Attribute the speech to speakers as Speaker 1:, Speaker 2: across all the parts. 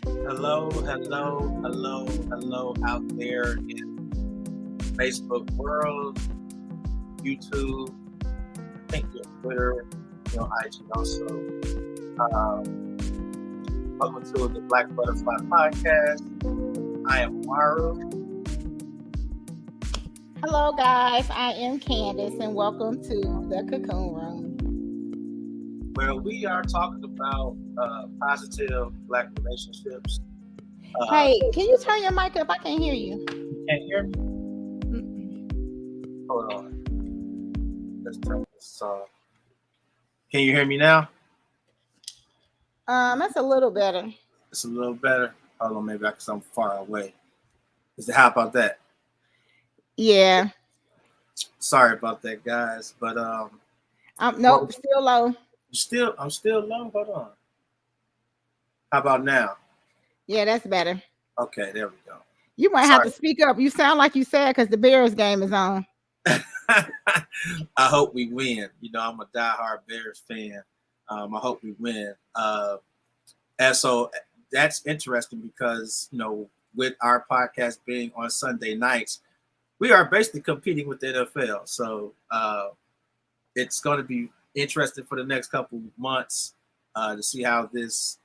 Speaker 1: Hello, hello, hello, hello out there in Facebook world, YouTube, I think your Twitter, IG also. Welcome to the Black Butterfly Podcast. I am Maru.
Speaker 2: Hello, guys. I am Candace, and welcome to the Cocoon Room,
Speaker 1: where we are talking about positive Black relationships.
Speaker 2: Hey, can you turn your mic up? I can't hear you.
Speaker 1: Can't hear me? Hold on. Let's turn this off. Can you hear me now?
Speaker 2: That's a little better.
Speaker 1: It's a little better. Hold on, maybe because I'm far away. How about that?
Speaker 2: Yeah.
Speaker 1: Sorry about that, guys. But
Speaker 2: nope, still low.
Speaker 1: I'm still low. Hold on. How about now?
Speaker 2: Yeah, that's better.
Speaker 1: Okay, there we go.
Speaker 2: You might have to speak up. You sound like you sad because the Bears game is on.
Speaker 1: I hope we win. I'm a diehard Bears fan. I hope we win. And so that's interesting because, with our podcast being on Sunday nights, we are basically competing with the NFL. So it's going to be interesting for the next couple months to see how this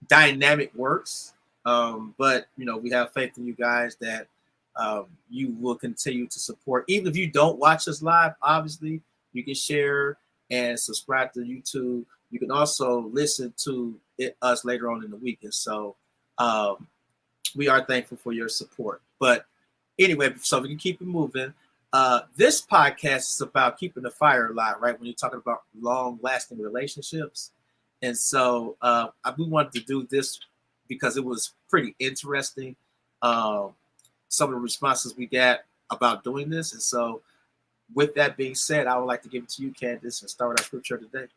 Speaker 1: dynamic works. But, we have faith in you guys that you will continue to support. Even if you don't watch us live, obviously, you can share and subscribe to YouTube. You can also listen to us later on in the week. And so we are thankful for your support. But anyway, so we can keep it moving. This podcast is about keeping the fire alive, right? When you're talking about long-lasting relationships. And so we wanted to do this because it was pretty interesting. Some of the responses we got about doing this. And so with that being said, I would like to give it to you, Candace, and start with our scripture today.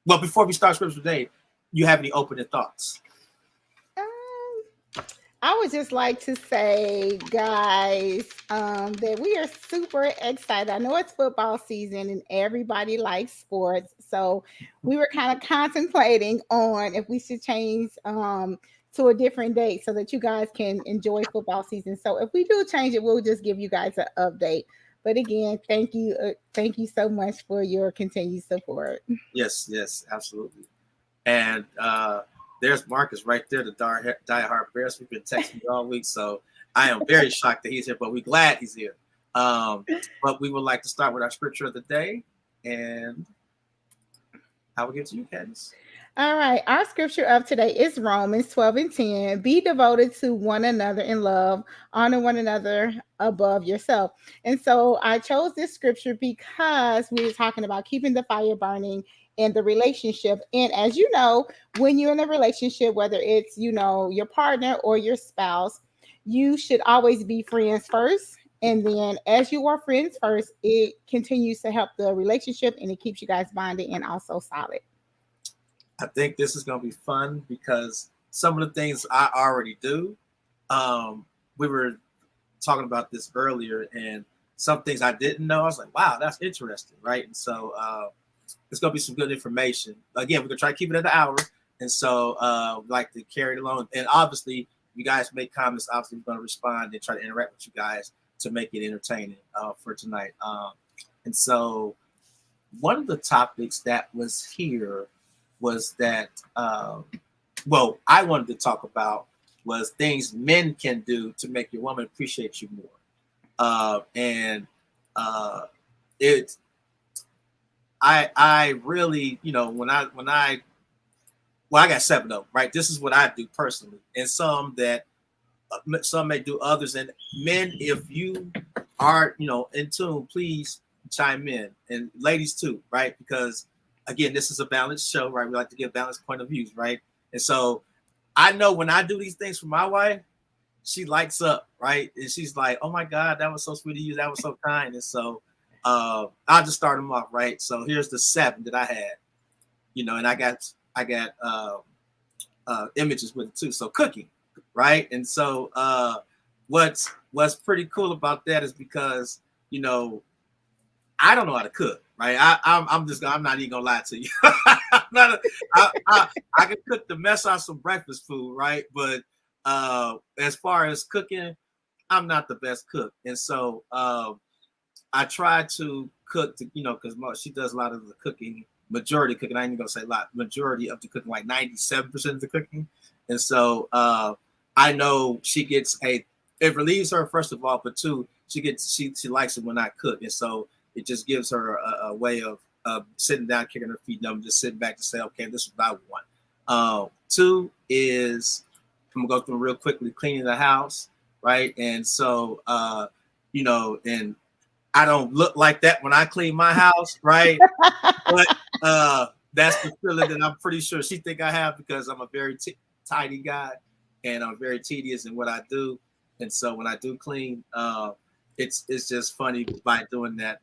Speaker 1: Well, before we start scripture today, you have any opening thoughts?
Speaker 2: I would just like to say, guys, that we are super excited. I know it's football season and everybody likes sports. So we were kind of contemplating on if we should change to a different date so that you guys can enjoy football season. So if we do change it, we'll just give you guys an update. But again, thank you so much for your continued support.
Speaker 1: Yes, absolutely. And there's Marcus right there, the diehard Bears. We've been texting me all week, so I am very shocked that he's here, but we're glad he's here. But we would like to start with our scripture of the day, and I will give it to you, Candace.
Speaker 2: All right, our scripture of today is Romans 12:10. Be devoted to one another in love, honor one another above yourself. And so I chose this scripture because we were talking about keeping the fire burning in the relationship. And as you know, when you're in a relationship, whether it's, your partner or your spouse, you should always be friends first. And then as you are friends first, it continues to help the relationship and it keeps you guys bonded and also solid.
Speaker 1: I think this is going to be fun because some of the things I already do, we were talking about this earlier, and some things I didn't know. I was like, wow, that's interesting, right? And so it's going to be some good information. Again, we're going to try to keep it at the hour, and so we'd like to carry it along. And obviously, you guys make comments. Obviously, we're going to respond and try to interact with you guys to make it entertaining for tonight. And so one of the topics that was here was that, I wanted to talk about was things men can do to make your woman appreciate you more. I really, I got 7 of them, right? This is what I do personally, and some may do others. And men, if you are, in tune, please chime in, and ladies too, right? Because again, this is a balanced show, right? We like to give balanced point of views, right? And so I know when I do these things for my wife, she lights up, right? And she's like, oh my God, that was so sweet of you. That was so kind. And so I'll just start them off, right? So here's the 7 that I had, and I got images with it too. So cooking, right? And so what's pretty cool about that is because, I don't know how to cook, right? I'm not even gonna lie to you. I can cook the mess out some breakfast food, right? But as far as cooking, I'm not the best cook, and so I try to cook to, because she does a lot of the cooking, majority cooking. I ain't even gonna say a lot, majority of the cooking, like 97% of the cooking, and so I know she gets it relieves her first of all, but two, she likes it when I cook, and so it just gives her a way of sitting down, kicking her feet down, just sitting back to say, okay, this is what I want. Two is I'm gonna go through real quickly, cleaning the house, right? And so and I don't look like that when I clean my house, right? But that's the feeling that I'm pretty sure she think I have, because I'm a very tidy guy and I'm very tedious in what I do. And so when I do clean, it's just funny by doing that.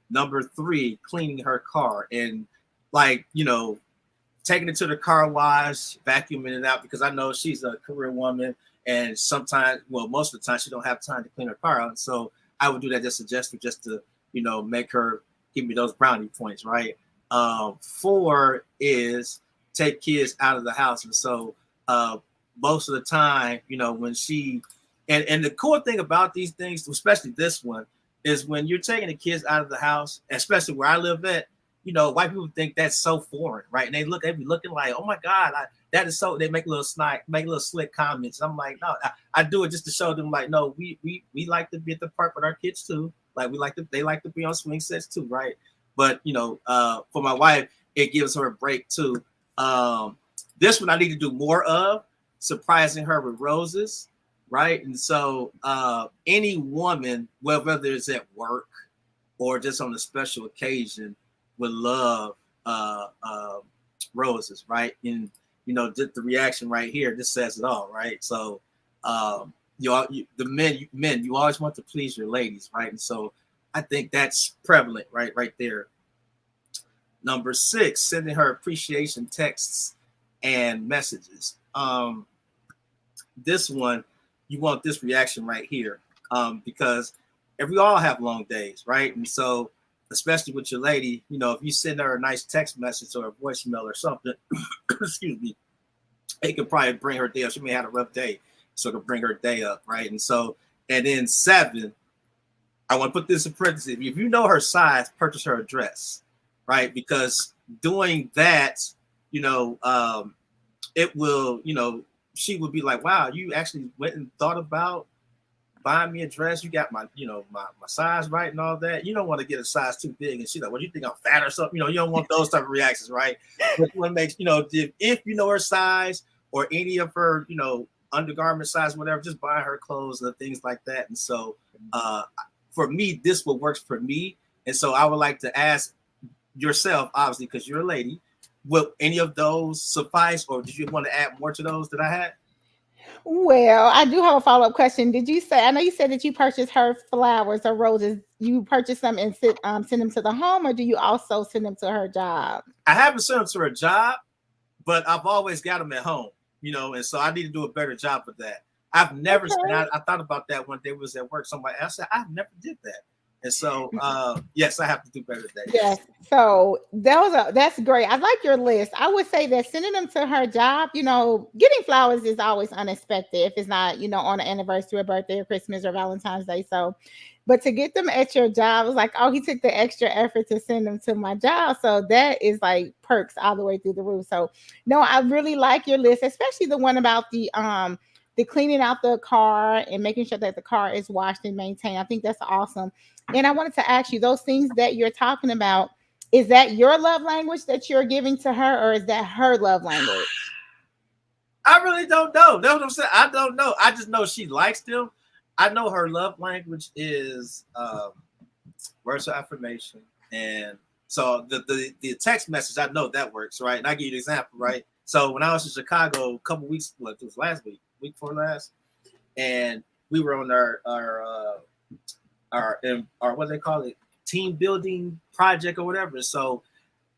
Speaker 1: Number three, cleaning her car, and taking it to the car wash, vacuuming it out, because I know she's a career woman, and sometimes, well, most of the time, she don't have time to clean her car out. So I would do that just to make her give me those brownie points, right? Four is take kids out of the house, and so most of the time, when she and the cool thing about these things, especially this one, is when you're taking the kids out of the house, especially where I live at. White people think that's so foreign, right? And they be looking like, oh my God, that is so. They make little slick comments. I'm like, no, I do it just to show them, like, no, we like to be at the park with our kids too. Like they like to be on swing sets too, right? But for my wife, it gives her a break too. This one I need to do more of, surprising her with roses, right? And so any woman, whether it's at work or just on a special occasion, would love roses, right? And just the reaction right here, this says it all, right? So the men, you always want to please your ladies, right? And so I think that's prevalent, right there. Number six, sending her appreciation texts and messages. This one, you want this reaction right here, because we all have long days, right? And so especially with your lady, if you send her a nice text message or a voicemail or something, excuse me, it could probably bring her day up. She may have a rough day, so it could bring her day up, right? And so, and then seven, I want to put this in parentheses. If you know her size, purchase her a dress, right? Because doing that, it will, she would be like, wow, you actually went and thought about buying me a dress. You got my, my size right and all that. You don't want to get a size too big. And she's like, what do you think, I'm fat or something? You don't want those type of reactions, right? But what makes, if you know her size or any of her, undergarment size, whatever, just buy her clothes and things like that. And so for me, this what works for me. And so I would like to ask yourself, obviously, because you're a lady, will any of those suffice, or did you want to add more to those that I had?
Speaker 2: Well, I do have a follow-up question. Did you say, I know you said that you purchased her flowers or roses. You purchase them and send them to the home, or do you also send them to her job?
Speaker 1: I haven't sent them to her job, but I've always got them at home, and so I need to do a better job with that. I've never, I thought about that when they was at work. Somebody else said, I've never did that. And so, yes, I have to do better at that.
Speaker 2: Yes. So that's great. I like your list. I would say that sending them to her job, getting flowers is always unexpected if it's not, on an anniversary or birthday or Christmas or Valentine's Day. So, but to get them at your job, it's like, oh, he took the extra effort to send them to my job. So that is like perks all the way through the roof. So no, I really like your list, especially the one about the cleaning out the car and making sure that the car is washed and maintained. I think that's awesome. And I wanted to ask you, those things that you're talking about, is that your love language that you're giving to her, or is that her love language?
Speaker 1: I really don't know. That's what I'm saying. I don't know. I just know she likes them. I know her love language is words of affirmation. And so the text message, I know that works, right? And I give you an example, right? So when I was in Chicago a couple weeks, it was last week before last, and we were on our what they call it, team building project or whatever. So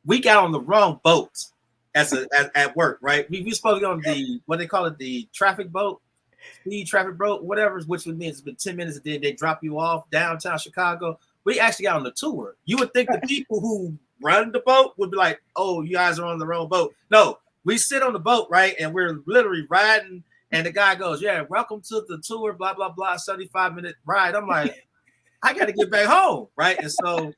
Speaker 1: we got on the wrong boat at work, right? We supposed to go on the, what they call it, the traffic boat, speed traffic boat, whatever, which would mean it's been 10 minutes and then they drop you off downtown Chicago. We actually got on the tour. You would think the people who run the boat would be like, oh, you guys are on the wrong boat. No, we sit on the boat, right? And we're literally riding. And the guy goes, yeah, welcome to the tour, blah, blah, blah, 75-minute ride. I'm like, I got to get back home, right? And so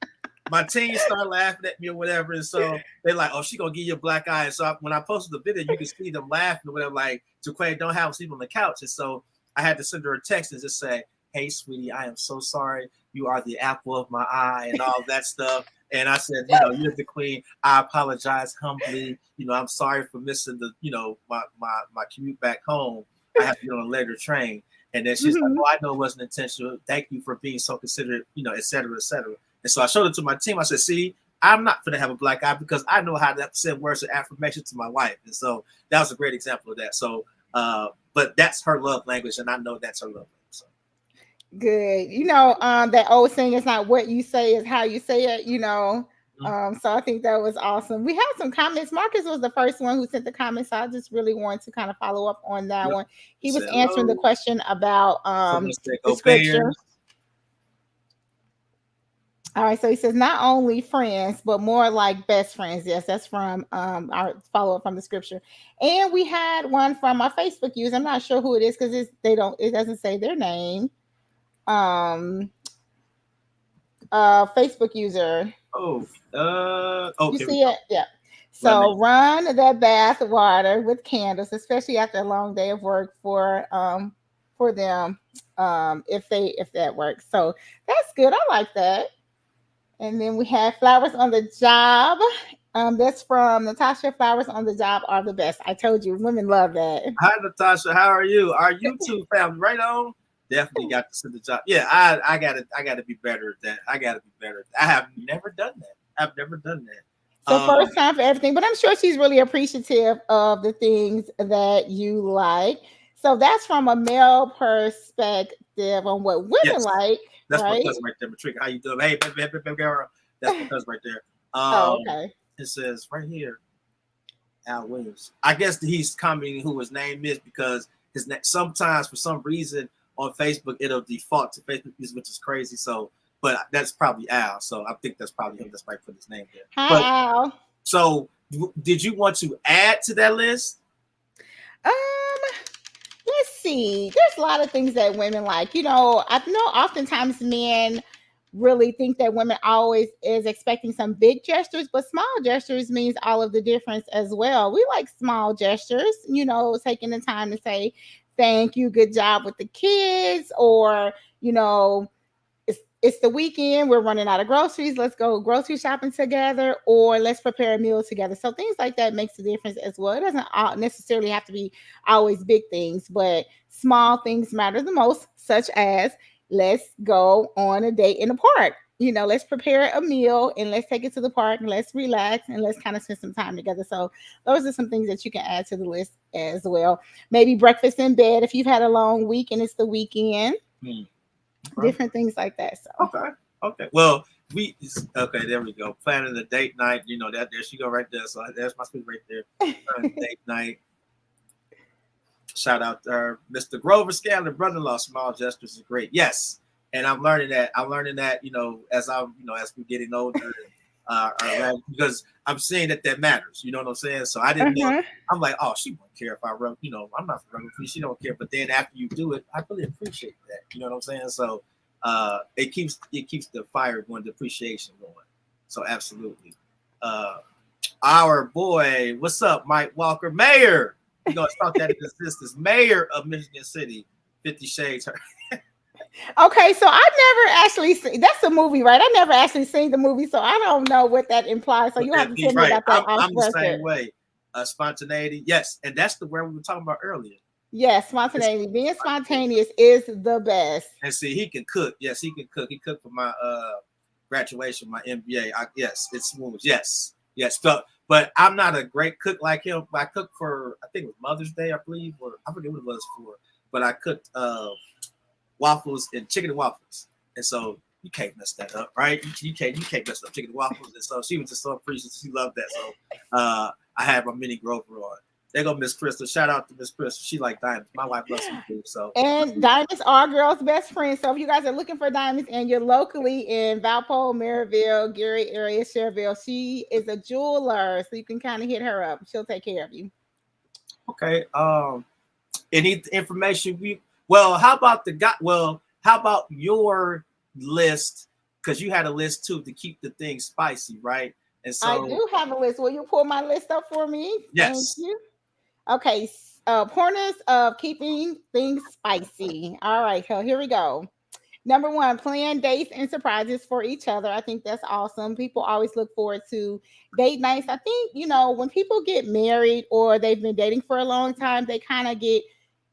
Speaker 1: my team started laughing at me or whatever. And so they're like, oh, she going to give you a black eye. And so when I posted the video, you can see them laughing or whatever, like, Jaquay, don't have a sleep on the couch. And so I had to send her a text and just say, hey, sweetie, I am so sorry. You are the apple of my eye and all that stuff. And I said, you're the queen. I apologize humbly. I'm sorry for missing the, my commute back home. I have to get on a later train. And then she's like, oh, I know it wasn't intentional. Thank you for being so considerate, et cetera, et cetera. And so I showed it to my team. I said, see, I'm not going to have a black eye because I know how to send words of affirmation to my wife. And so that was a great example of that. So, but that's her love language. And I know that's her love language. So.
Speaker 2: Good. That old saying, it's not what you say, it's how you say it, So I think that was awesome. We have some comments. Marcus was the first one who sent the comments. So I just really wanted to kind of follow up on that one. He was answering the question about the scripture. All right, so he says not only friends, but more like best friends. Yes, that's from our follow-up from the scripture. And we had one from our Facebook user. I'm not sure who it is because it doesn't say their name. Facebook user.
Speaker 1: Okay.
Speaker 2: You see it? Yeah. So run that bath water with candles, especially after a long day of work for them, if that works. So that's good. I like that. And then we have flowers on the job. That's from Natasha. Flowers on the job are the best. I told you, women love that.
Speaker 1: Hi, Natasha. How are you? Our YouTube family, right on. Definitely got to see the job. Yeah, I gotta be better at that. I gotta be better. I have never done that. I've never done that.
Speaker 2: So first time for everything, but I'm sure she's really appreciative of the things that you like. So that's from a male perspective on what women like.
Speaker 1: That's
Speaker 2: right?
Speaker 1: my cousin right there, Matrika. How you doing? Hey, baby girl. That's my cousin right there.
Speaker 2: Okay.
Speaker 1: It says right here, Al Williams. I guess he's commenting who his name is because his name sometimes for some reason on Facebook it'll default to Facebook, which is crazy. So, but that's probably Al. So I think that's probably him. That's why I put his name there.
Speaker 2: Hi, Al.
Speaker 1: So, did you want to add to that list?
Speaker 2: Let's see. There's a lot of things that women like. I know oftentimes men really think that women always is expecting some big gestures, but small gestures means all of the difference as well. We like small gestures, taking the time to say thank you, good job with the kids, or it's the weekend, we're running out of groceries, let's go grocery shopping together, or let's prepare a meal together. So things like that makes a difference as well. It doesn't necessarily have to be always big things, but small things matter the most, such as let's go on a date in the park. Let's prepare a meal and let's take it to the park and let's relax and let's kind of spend some time together. So those are some things that you can add to the list as well. Maybe breakfast in bed if you've had a long week and it's the weekend. Different things like that. So
Speaker 1: okay. Well, there we go. Planning the date night. That there she go right there. So there's my speed right there. Date night. Shout out to Mr. Grover Scanlon, brother-in-law. Small gestures is great. Yes, and I'm learning that. As we're getting older, because I'm seeing that matters. You know what I'm saying? So I didn't know. I'm like, oh, she won't care if I rub. I'm not rubbing feet. She don't care. But then after you do it, I really appreciate that. You know what I'm saying? So it keeps the fire going, the appreciation going. So absolutely. Our boy, what's up, Mike Walker, Mayor? We're gonna start that in existence. Mayor of Michigan City, 50 Shades.
Speaker 2: Okay, so I never actually seen that's a movie, right? I never actually seen the movie, so I don't know what that implies. So you have to tell me about that.
Speaker 1: I'm the same way. Spontaneity, yes, and that's the word we were talking about earlier.
Speaker 2: Yes, spontaneity. Being spontaneous is the best.
Speaker 1: And see, he can cook. Yes, he can cook. He cooked for my graduation, my MBA. Yes, it's smooth. Yes. But I'm not a great cook like him. I cooked for, I think it was Mother's Day, I believe, or I forget what it was for. But I cooked waffles and chicken and waffles, and so you can't mess that up, right? You can't mess up chicken and waffles. And so she was just so appreciative. She loved that. So I had my mini Grover on, There go Miss Crystal. Shout out to Miss Crystal. She like diamonds. My wife loves them too. So
Speaker 2: And diamonds are girls' best friends. So if you guys are looking for diamonds and you're locally in Valpo, Maryville, Gary area, Cherville, she is a jeweler. So you can kind of hit her up. She'll take care of you.
Speaker 1: okay. Any information well, how about how about your list? Because you had a list too to keep the thing spicy, right? And
Speaker 2: I
Speaker 1: so
Speaker 2: do have a list. Will you pull my list up for me? Thank
Speaker 1: yes.
Speaker 2: you. Okay. Pointers of keeping things spicy. All right. So here we go. Number one, plan dates and surprises for each other. I think that's awesome. People always look forward to date nights. I think, when people get married or they've been dating for a long time, they kind of get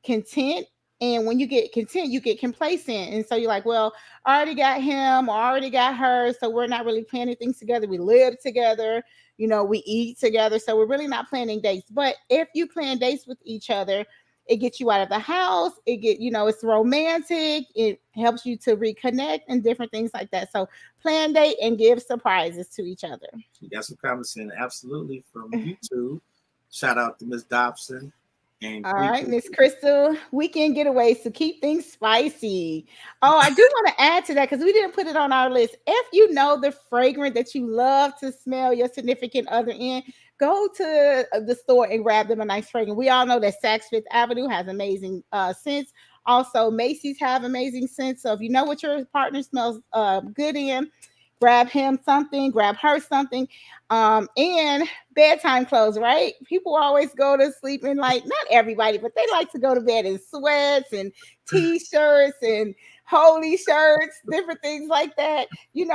Speaker 2: content. And when you get content, you get complacent. And so you're like, well, I already got him or I already got her. So we're not really planning things together. We live together, we eat together. So we're really not planning dates. But if you plan dates with each other, it gets you out of the house. It's romantic. It helps you to reconnect and different things like that. So plan date and give surprises to each other.
Speaker 1: You got some comments in absolutely from YouTube. Shout out to Miss Dobson. And
Speaker 2: All right, Miss Crystal, weekend getaways to keep things spicy. Oh, I do want to add to that because we didn't put it on our list. If you know the fragrance that you love to smell your significant other in, go to the store and grab them a nice fragrance. We all know that Saks Fifth Avenue has amazing scents. Also, Macy's have amazing scents. So if you know what your partner smells good in, grab him something, grab her something. And bedtime clothes, right? People always go to sleep in, like, not everybody, but they like to go to bed in sweats and t-shirts and holy shirts, different things like that. Keep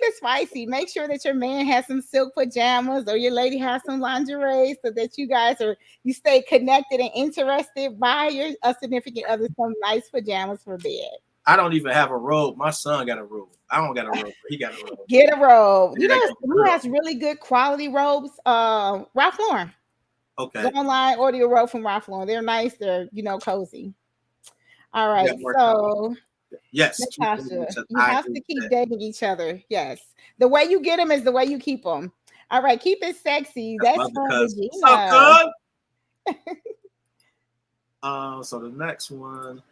Speaker 2: it spicy. Make sure that your man has some silk pajamas or your lady has some lingerie so that you stay connected and interested by your significant other, some nice pajamas for bed.
Speaker 1: I don't even have a robe. My son got a robe. I don't got a robe, but he got a robe.
Speaker 2: Get a robe.
Speaker 1: Yeah,
Speaker 2: Who has really good quality robes? Ralph Lauren.
Speaker 1: Okay.
Speaker 2: Go online, order your robe from Ralph Lauren. They're nice. They're cozy. All right. So
Speaker 1: yes,
Speaker 2: Natasha, you have to keep dating each other. Yes. The way you get them is the way you keep them. All right. Keep it sexy. That's from Regina.
Speaker 1: So good. So the next one.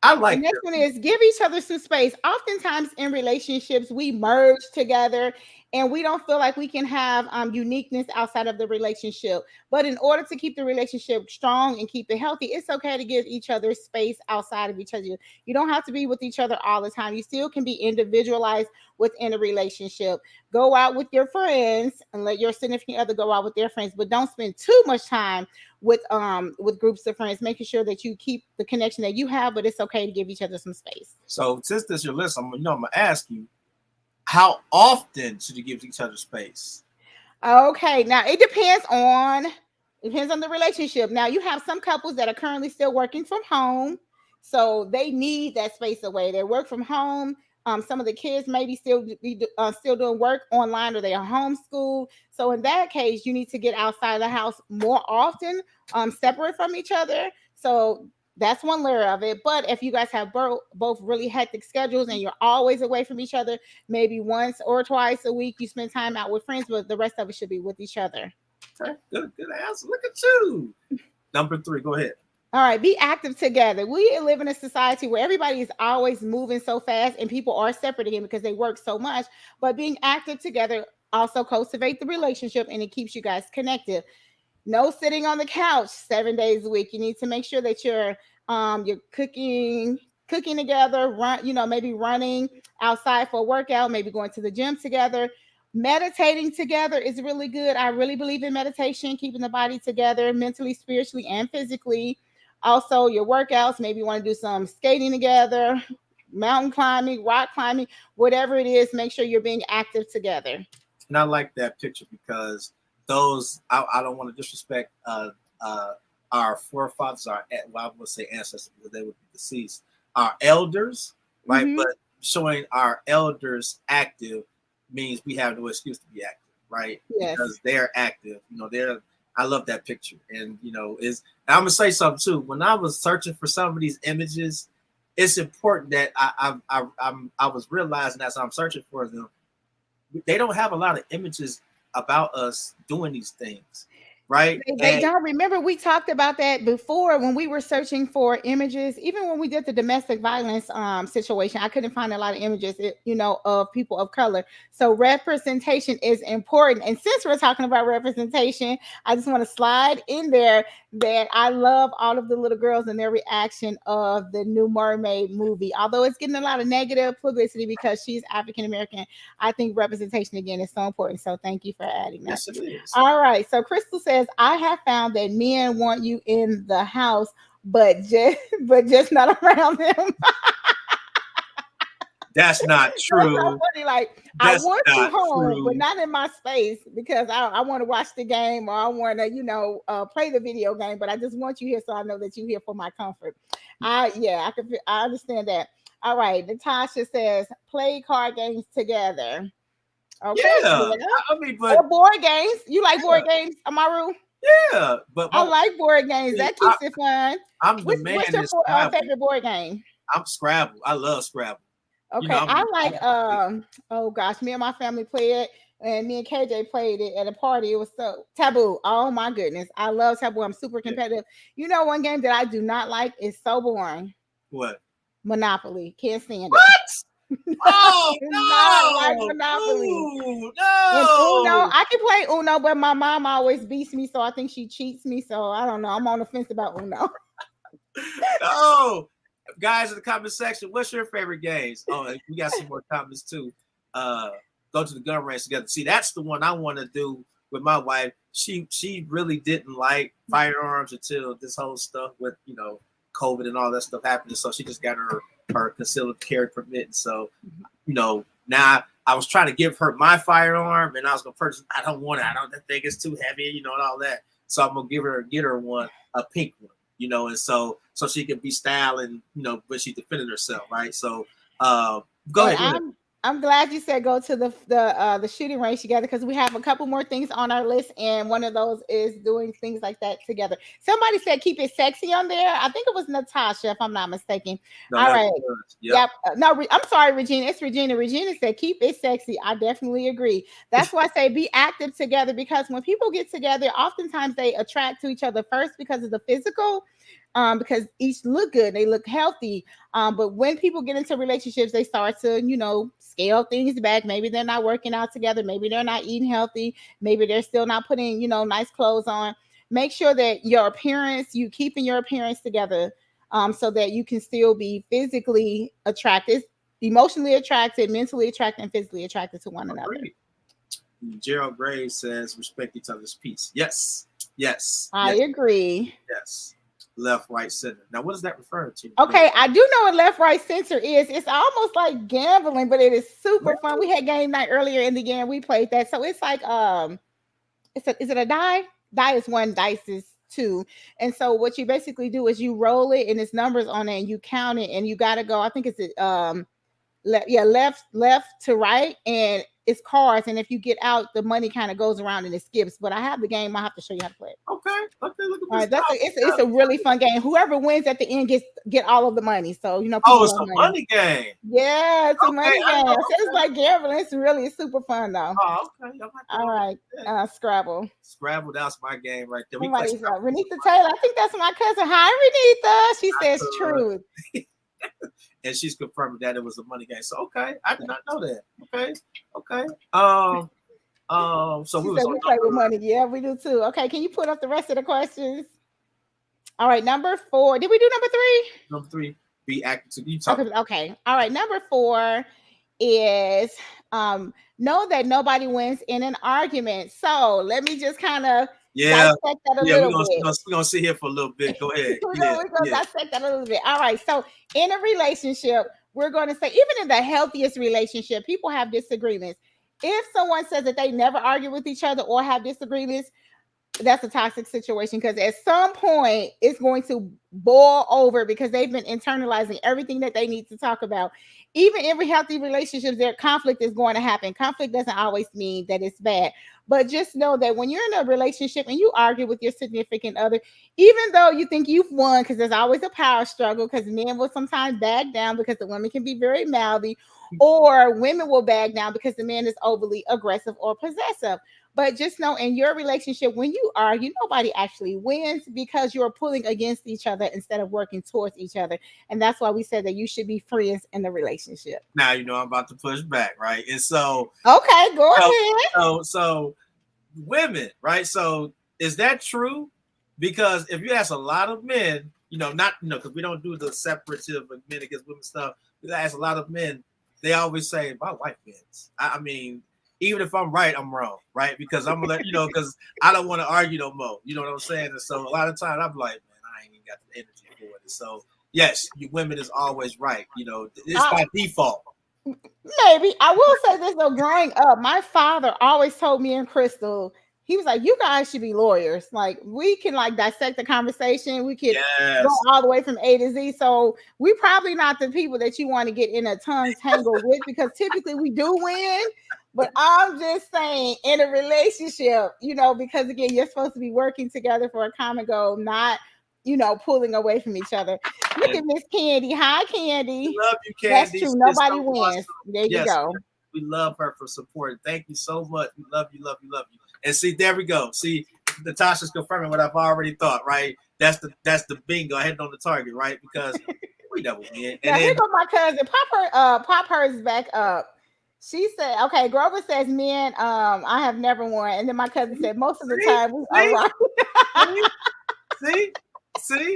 Speaker 1: I like
Speaker 2: the next one is give each other some space. Oftentimes in relationships, we merge together and we don't feel like we can have uniqueness outside of the relationship. But in order to keep the relationship strong and keep it healthy, it's okay to give each other space outside of each other. You don't have to be with each other all the time. You still can be individualized within a relationship. Go out with your friends and let your significant other go out with their friends, but don't spend too much time with groups of friends, making sure that you keep the connection that you have, but it's okay to give each other some space.
Speaker 1: So since this is your list, I'm gonna ask you, how often should you give each other space?
Speaker 2: Okay, now it depends on the relationship. Now you have some couples that are currently still working from home, so they need that space away. They work from home. Some of the kids maybe still doing work online or they are homeschooled. So in that case, you need to get outside of the house more often, separate from each other. So that's one layer of it. But if you guys have both really hectic schedules and you're always away from each other, maybe once or twice a week you spend time out with friends, but the rest of it should be with each other.
Speaker 1: Okay, good answer. Look at you. Number 3, go ahead.
Speaker 2: All right, be active together. We live in a society where everybody is always moving so fast and people are separate again because they work so much. But being active together also cultivate the relationship and it keeps you guys connected. No sitting on the couch 7 days a week. You need to make sure that you're cooking together, maybe running outside for a workout, maybe going to the gym together. Meditating together is really good. I really believe in meditation, keeping the body together mentally, spiritually, and physically. Also, your workouts, maybe you want to do some skating together, mountain climbing, rock climbing, whatever it is, make sure you're being active together.
Speaker 1: And I like that picture because those, I don't want to disrespect our forefathers, I would say ancestors because they would be deceased, our elders, right? Mm-hmm. But showing our elders active means we have no excuse to be active, right? Yes. Because they're active. I love that picture. And, I'm going to say something too. When I was searching for some of these images, it's important that I was realizing as I'm searching for them, they don't have a lot of images about us doing these things, right?
Speaker 2: They don't remember. We talked about that before when we were searching for images. Even when we did the domestic violence situation, I couldn't find a lot of images, of people of color. So representation is important. And since we're talking about representation, I just want to slide in there that I love all of the little girls and their reaction of the new Mermaid movie. Although it's getting a lot of negative publicity because she's African American, I think representation again is so important. So thank you for adding that.
Speaker 1: Yes, it is.
Speaker 2: All right. So Crystal says, I have found that men want you in the house, but just not around them.
Speaker 1: That's not true.
Speaker 2: That's so funny. Like,
Speaker 1: That's
Speaker 2: I want you home,
Speaker 1: true.
Speaker 2: but not in my space because I want to watch the game or I want to, play the video game. But I just want you here so I know that you're here for my comfort. I understand that. All right. Natasha says, play card games together. Okay.
Speaker 1: Yeah. I mean, but
Speaker 2: or board games. You like board games, Amaru?
Speaker 1: Yeah, but
Speaker 2: I like board games. That keeps it fun.
Speaker 1: What's
Speaker 2: your favorite board game?
Speaker 1: I'm Scrabble. I love Scrabble.
Speaker 2: Okay, I like oh gosh, me and my family play it, and me and KJ played it at a party. It was so Taboo. Oh my goodness, I love Taboo. I'm super competitive. You know, one game that I do not like is so boring.
Speaker 1: What?
Speaker 2: Monopoly. Can't stand it.
Speaker 1: What? Oh no!
Speaker 2: I like Monopoly.
Speaker 1: Ooh,
Speaker 2: no.
Speaker 1: And
Speaker 2: Uno, I can play Uno, but my mom always beats me, so I think she cheats me. So I don't know. I'm on the fence about Uno.
Speaker 1: No. Guys in the comment section, what's your favorite games? Oh, we got some more comments too. Go to the gun range together. See, that's the one I want to do with my wife. She really didn't like firearms until this whole stuff with COVID and all that stuff happened. So she just got her concealed carry permit. And so, now I was trying to give her my firearm and I was gonna purchase. I don't want it. That thing is too heavy, and all that. So I'm gonna get her one, a pink one. And so she can be styling, but she's defending herself, right? So go ahead.
Speaker 2: I'm glad you said go to the shooting range together because we have a couple more things on our list, and one of those is doing things like that together. Somebody said keep it sexy on there. I think it was Natasha, if I'm not mistaken.
Speaker 1: No,
Speaker 2: all right. Yep. No, I'm sorry, Regina. It's Regina. Regina said keep it sexy. I definitely agree. That's why I say be active together, because when people get together, oftentimes they attract to each other first because of the physical. Because each look good, they look healthy. But when people get into relationships, they start to, scale things back. Maybe they're not working out together. Maybe they're not eating healthy. Maybe they're still not putting, nice clothes on. Make sure that you keeping your appearance together, so that you can still be physically attracted, emotionally attracted, mentally attracted, and physically attracted to one another.
Speaker 1: Gerald Graves says, respect each other's peace. Yes.
Speaker 2: I agree.
Speaker 1: Yes. Left, right, center. Now, what does that refer to?
Speaker 2: Okay, I do know what left, right, center is. It's almost like gambling, but it is super fun. We had game night earlier in the game. We played that. So it's like is it a die? Die is one, dice is two. And so what you basically do is you roll it and it's numbers on it and you count it and you gotta go. I think it's left to right, and it's cards, and if you get out, the money kind of goes around and it skips. But I have the game. I have to show you how to play it.
Speaker 1: Okay. Look at
Speaker 2: this. It's a really fun game. Whoever wins at the end get all of the money. So
Speaker 1: it's a money game.
Speaker 2: Yeah, it's a money game. So it's like gambling. It's really super fun though.
Speaker 1: Oh, okay.
Speaker 2: All right. Scrabble.
Speaker 1: Scrabble. That's my game right there.
Speaker 2: Somebody's Renita Taylor. I think that's my cousin. Hi, Renita. She says truth.
Speaker 1: And she's confirming that it was a money game. So okay, I did not know that. Okay. So we
Speaker 2: play with money. Yeah, we do too. Okay, can you put up the rest of the questions? All right, number 4. Did we do number 3?
Speaker 1: Number 3, be active.
Speaker 2: Okay. All right, number 4 is know that nobody wins in an argument. So let me just kind of dissect that a little bit.
Speaker 1: We're gonna sit here for a little bit. Go ahead.
Speaker 2: We're gonna dissect that a little bit. All right. So in a relationship, we're going to say, even in the healthiest relationship, people have disagreements. If someone says that they never argue with each other or have disagreements, that's a toxic situation, because at some point it's going to boil over because they've been internalizing everything that they need to talk about. Even in healthy relationships, their conflict is going to happen. Conflict doesn't always mean that it's bad, but just know that when you're in a relationship and you argue with your significant other, even though you think you've won, because there's always a power struggle, because men will sometimes back down because the women can be very mouthy, or women will bag down because the man is overly aggressive or possessive. But just know in your relationship, when you argue, nobody actually wins because you're pulling against each other instead of working towards each other. And that's why we said that you should be friends in the relationship.
Speaker 1: Now, I'm about to push back, right? And so,
Speaker 2: okay, go ahead.
Speaker 1: So women, right? So is that true? Because if you ask a lot of men, not, because we don't do the separative men against women stuff. You ask a lot of men, they always say, my wife wins. I mean, even if I'm right, I'm wrong, right? Because I'm gonna let because I don't want to argue no more. You know what I'm saying? And so a lot of times I'm like, man, I ain't even got the energy for it. So yes, you women is always right. It's by default.
Speaker 2: Maybe I will say this though. Growing up, my father always told me and Crystal, he was like, you guys should be lawyers. Like we can dissect the conversation. We can go all the way from A to Z. So we probably not the people that you want to get in a tongue tangle with because typically we do win. But I'm just saying in a relationship, because again, you're supposed to be working together for a common goal, not, pulling away from each other. Look at Miss Candy. Hi, Candy.
Speaker 1: We love you, Candy.
Speaker 2: That's true. Nobody wins. Awesome. There you go.
Speaker 1: We love her for support. Thank you so much. We love you, love you, love you. And see, there we go. See, Natasha's confirming what I've already thought, right? That's the bingo, heading on the target, right? Because we never win.
Speaker 2: And now, here goes my cousin. Pop hers back up. She said, okay, Grover says, men, I have never won. And then my cousin said, most of the time, we are
Speaker 1: right. See?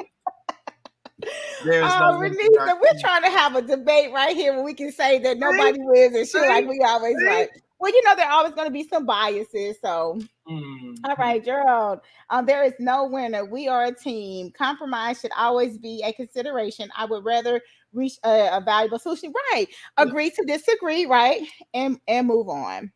Speaker 2: Renita, we're trying to have a debate right here where we can say that nobody wins and shit like we always right. Well, there are always going to be some biases. So, all right, Gerald, there is no winner. We are a team. Compromise should always be a consideration. I would rather reach a valuable solution. Right. Agree to disagree, right? And move on.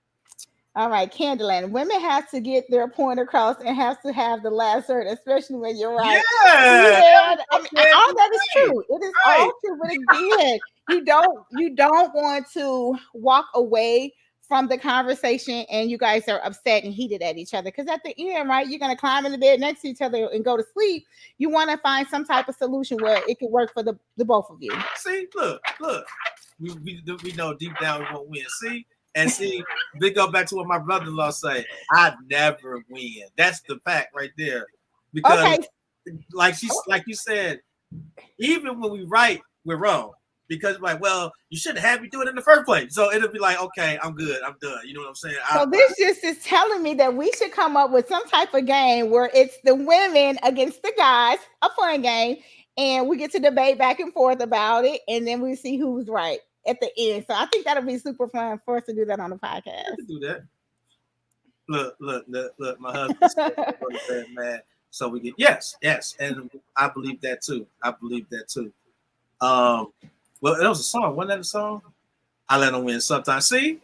Speaker 2: All right, Candyland. Women have to get their point across and have to have the last word, especially when you're right. Yeah. I mean, all that is true. It is all true. But again, you don't want to walk away from the conversation and you guys are upset and heated at each other. Because at the end, right, you're going to climb in the bed next to each other and go to sleep. You want to find some type of solution where it could work for the both of you.
Speaker 1: See, look. We know deep down we won't win. See? And see, we go back to what my brother-in-law say. I never win. That's the fact right there. Because like you said, even when we right, we're wrong. Because well, you shouldn't have me do it in the first place. So it'll be like, okay, I'm good, I'm done. You know what I'm saying?
Speaker 2: So this just is telling me that we should come up with some type of game where it's the women against the guys, a fun game, and we get to debate back and forth about it, and then we see who's right at the end. So I think that'll be super fun for us to do that on the podcast.
Speaker 1: Do that. Look, my husband said, man. So we get yes, and I believe that too. Well, that was a song. Wasn't that a song? I let them win sometimes. See?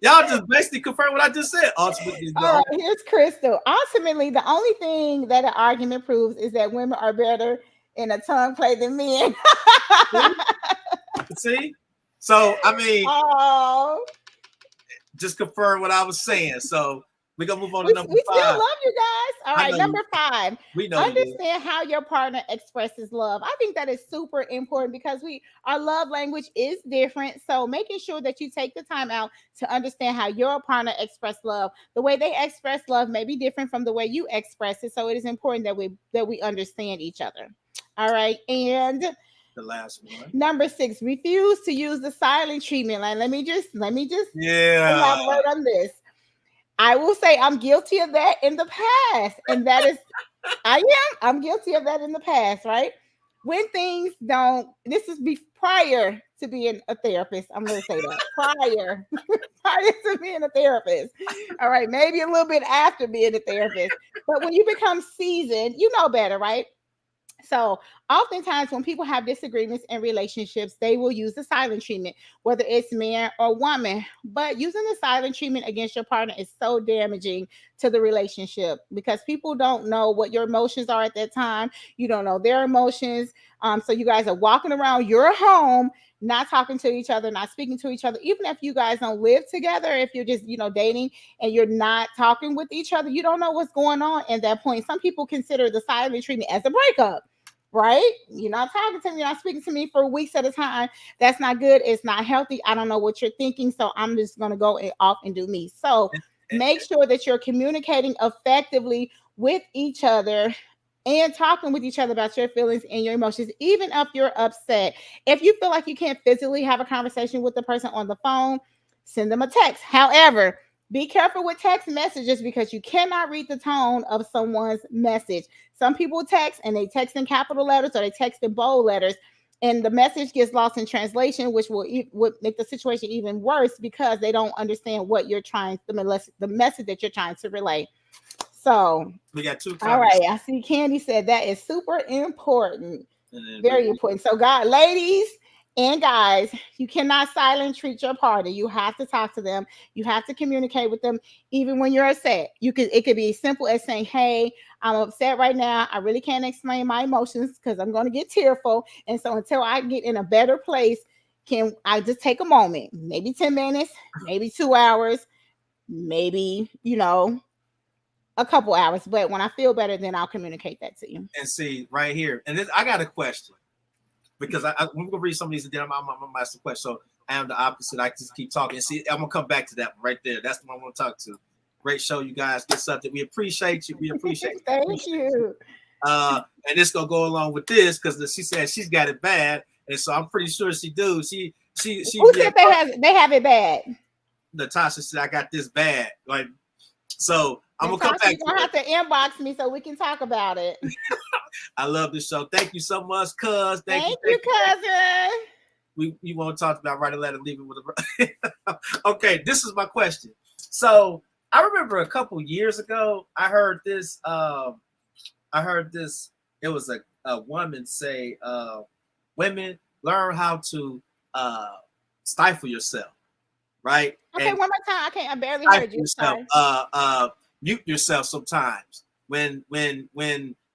Speaker 1: Y'all just basically confirm what I just said. Ultimately,
Speaker 2: all right, here's Crystal. Ultimately, the only thing that an argument proves is that women are better in a tongue play than men.
Speaker 1: See? So, I mean, just confirm what I was saying. So, we're going to move on to number 5. We
Speaker 2: still love you guys. All right, number 5.
Speaker 1: We know
Speaker 2: understand how your partner expresses love. I think that is super important because our love language is different. So making sure that you take the time out to understand how your partner express love. The way they express love may be different from the way you express it. So it is important that we understand each other. All right. And
Speaker 1: the last one.
Speaker 2: Number 6, refuse to use the silent treatment. Like, let me just
Speaker 1: elaborate
Speaker 2: on this. I will say I'm guilty of that in the past. And that is, I'm guilty of that in the past, right? When things this is prior to being a therapist. I'm going to say that. Prior to being a therapist. All right. Maybe a little bit after being a therapist. But when you become seasoned, you know better, right? So oftentimes when people have disagreements in relationships, they will use the silent treatment, whether it's man or woman. But using the silent treatment against your partner is so damaging to the relationship because people don't know what your emotions are at that time. You don't know their emotions. So you guys are walking around your home, not talking to each other, not speaking to each other. Even if you guys don't live together, if you're just, dating and you're not talking with each other, you don't know what's going on at that point. Some people consider the silent treatment as a breakup. right? You're not talking to me, you're not speaking to me for weeks at a time. That's not good. It's not healthy. I don't know what you're thinking. So I'm just going to go off and do me. So make sure that you're communicating effectively with each other and talking with each other about your feelings and your emotions, even if you're upset. If you feel like you can't physically have a conversation with the person on the phone, send them a text. However, be careful with text messages because you cannot read the tone of someone's message. Some people text and they text in capital letters or they text in bold letters, and the message gets lost in translation, which would make the situation even worse because they don't understand what you're trying, the message that you're trying to relay. So
Speaker 1: we got 2 comments.
Speaker 2: All right, I see Candy said that is super important, very important. So, God, ladies and guys, you cannot silent treat your partner. You have to talk to them. You have to communicate with them, even when you're upset. It could be as simple as saying, "Hey, I'm upset right now. I really can't explain my emotions because I'm going to get tearful. And so, until I get in a better place, can I just take a moment? Maybe 10 minutes, maybe 2 hours, maybe a couple hours, but when I feel better, then I'll communicate that to you."
Speaker 1: And see right here, and I got a question because we're gonna read some of these and then I'm gonna ask the question. So I am the opposite. I just keep talking. And see, I'm gonna come back to that one right there. That's the one I want to talk to. Great show, you guys. Good subject. We appreciate you. We appreciate you.
Speaker 2: Thank you.
Speaker 1: And this gonna go along with this because she said she's got it bad, and so I'm pretty sure she do. She
Speaker 2: Who said they have it bad?
Speaker 1: Natasha said I got this bad. Like, so I'm gonna come back.
Speaker 2: You're gonna have to inbox me so we can talk about it.
Speaker 1: I love this show. Thank you so much, cuz.
Speaker 2: Thank you, cousin.
Speaker 1: We won't talk about write a letter, leave it with a. Okay, this is my question. So I remember a couple years ago, I heard this. It was a woman say, "Women learn how to stifle yourself." Right?
Speaker 2: Okay,
Speaker 1: and
Speaker 2: one more time. I barely heard you.
Speaker 1: Yourself, mute yourself sometimes when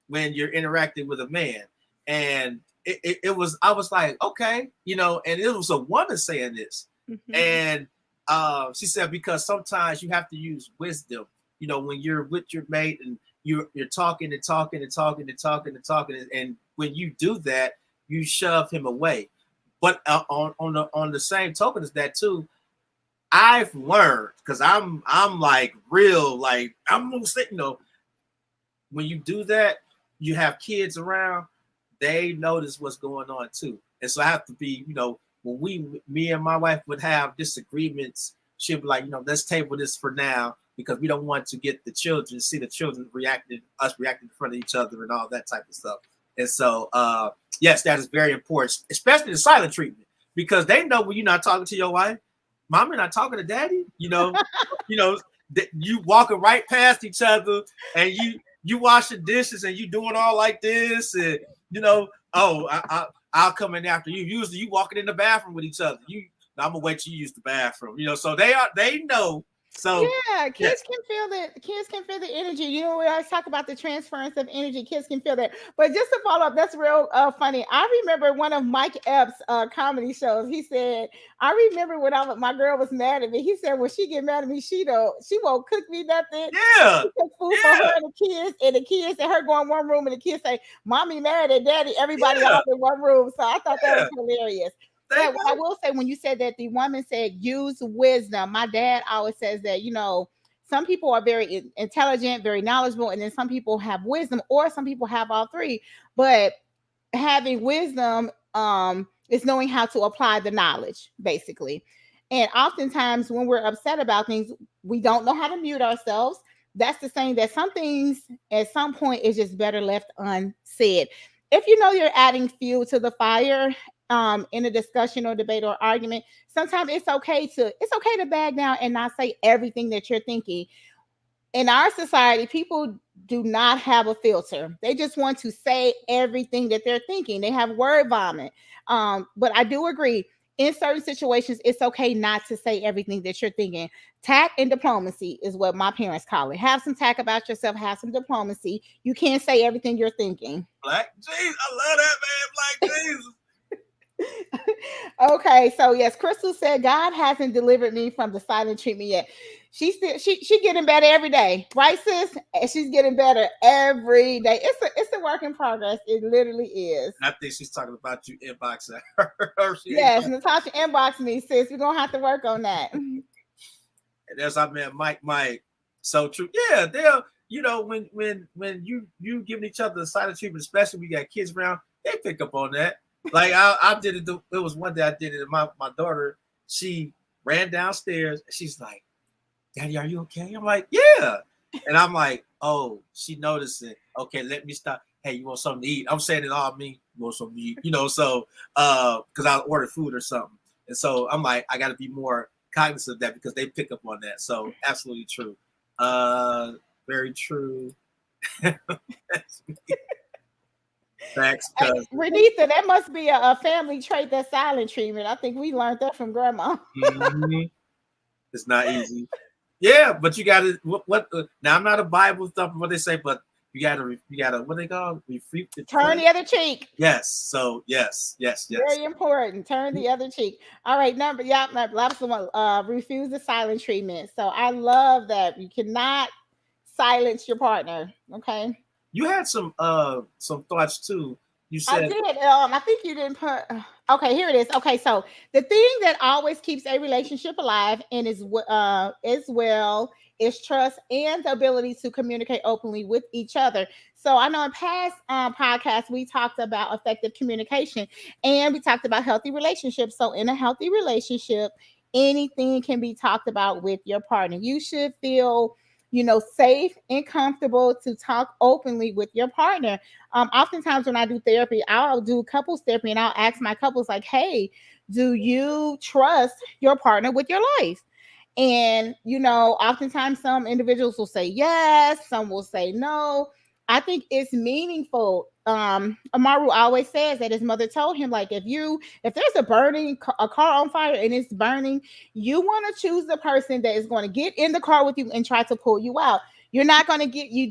Speaker 1: you're interacting with a man. And it was, I was like, okay, and it was a woman saying this. Mm-hmm. And she said, because sometimes you have to use wisdom, when you're with your mate and you're talking and talking and talking and talking and talking. And when you do that, you shove him away. But on the same token as that too, I've learned, because I'm like real, like I'm gonna say, when you do that, you have kids around, they notice what's going on too. And so I have to be, when me and my wife would have disagreements, she'd be like, let's table this for now because we don't want to get see the children reacting in front of each other and all that type of stuff. And so, yes, that is very important, especially the silent treatment, because they know when you're not talking to your wife. Mommy not talking to daddy, you walking right past each other and you washing dishes and you doing all like this and I'll come in after you. Usually you walking in the bathroom with each other. I'm gonna wait till you use the bathroom, so they know. So
Speaker 2: yeah, kids can feel the energy. We always talk about the transference of energy. Kids can feel that. But just to follow up, that's real funny. I remember one of Mike Epps' comedy shows. He said, I remember when my girl was mad at me. He said, when she get mad at me, she won't cook me nothing.
Speaker 1: Yeah.
Speaker 2: She cook food for her and the kids and her go in one room and the kids say, "Mommy mad at daddy." Everybody all in one room. So I thought that was hilarious. Yeah, I will say, when you said that the woman said use wisdom, my dad always says that, some people are very intelligent, very knowledgeable, and then some people have wisdom, or some people have all three. But having wisdom is knowing how to apply the knowledge, basically. And oftentimes when we're upset about things, we don't know how to mute ourselves. That's the saying that some things at some point is just better left unsaid. If you're adding fuel to the fire in a discussion or debate or argument, sometimes it's okay to back down and not say everything that you're thinking. In our society, people do not have a filter. They just want to say everything that they're thinking. They have word vomit. But I do agree, in certain situations, it's okay not to say everything that you're thinking. Tact and diplomacy is what my parents call it. Have some tact about yourself, have some diplomacy. You can't say everything you're thinking.
Speaker 1: Black Jesus, I love that, man. Black Jesus.
Speaker 2: Okay, so yes, Crystal said God hasn't delivered me from the silent treatment yet. She getting better every day, right, sis? And she's getting better every day. It's a work in progress. It literally is.
Speaker 1: I think she's talking about you inboxing her.
Speaker 2: Yes, Natasha inbox me, sis. We're gonna have to work on that.
Speaker 1: And there's our man Mike. Mike, so true. Yeah, they'll. When you giving each other the silent treatment, especially when we got kids around, they pick up on that. Like I did it. It was one day I did it. And my daughter, she ran downstairs. And she's like, "Daddy, are you okay?" I'm like, "Yeah." And I'm like, "Oh, she noticed it. Okay, let me stop. Hey, you want something to eat?" I'm saying it all me. You want something to eat? So because I ordered food or something, and so I'm like, I got to be more cognizant of that because they pick up on that. So absolutely true. Very true. Thanks,
Speaker 2: Hey,
Speaker 1: cousin.
Speaker 2: Renita, that must be a family trait, that silent treatment. I think we learned that from grandma.
Speaker 1: Mhm. It's not easy. Yeah, but you got to what? Now I'm not a Bible stuff, what they say, but you got to what they call refute the
Speaker 2: Turn the other cheek.
Speaker 1: Yes. So yes.
Speaker 2: Very important. Turn the other cheek. All right, last one. Refuse the silent treatment. So I love that you cannot silence your partner. Okay.
Speaker 1: You had some thoughts too. You
Speaker 2: I
Speaker 1: said
Speaker 2: did. I think you didn't put. Okay, here it is. Okay, so the thing that always keeps a relationship alive and is well is trust and the ability to communicate openly with each other. So I know in past podcasts we talked about effective communication and we talked about healthy relationships. So in a healthy relationship, anything can be talked about with your partner. You should feel safe and comfortable to talk openly with your partner. Oftentimes when I do therapy, I'll do couples therapy and I'll ask my couples like, hey, do you trust your partner with your life? And, oftentimes some individuals will say yes, some will say no. I think it's meaningful. Amaru always says that his mother told him, like, if there's a car on fire and it's burning, you want to choose the person that is going to get in the car with you and try to pull you out. You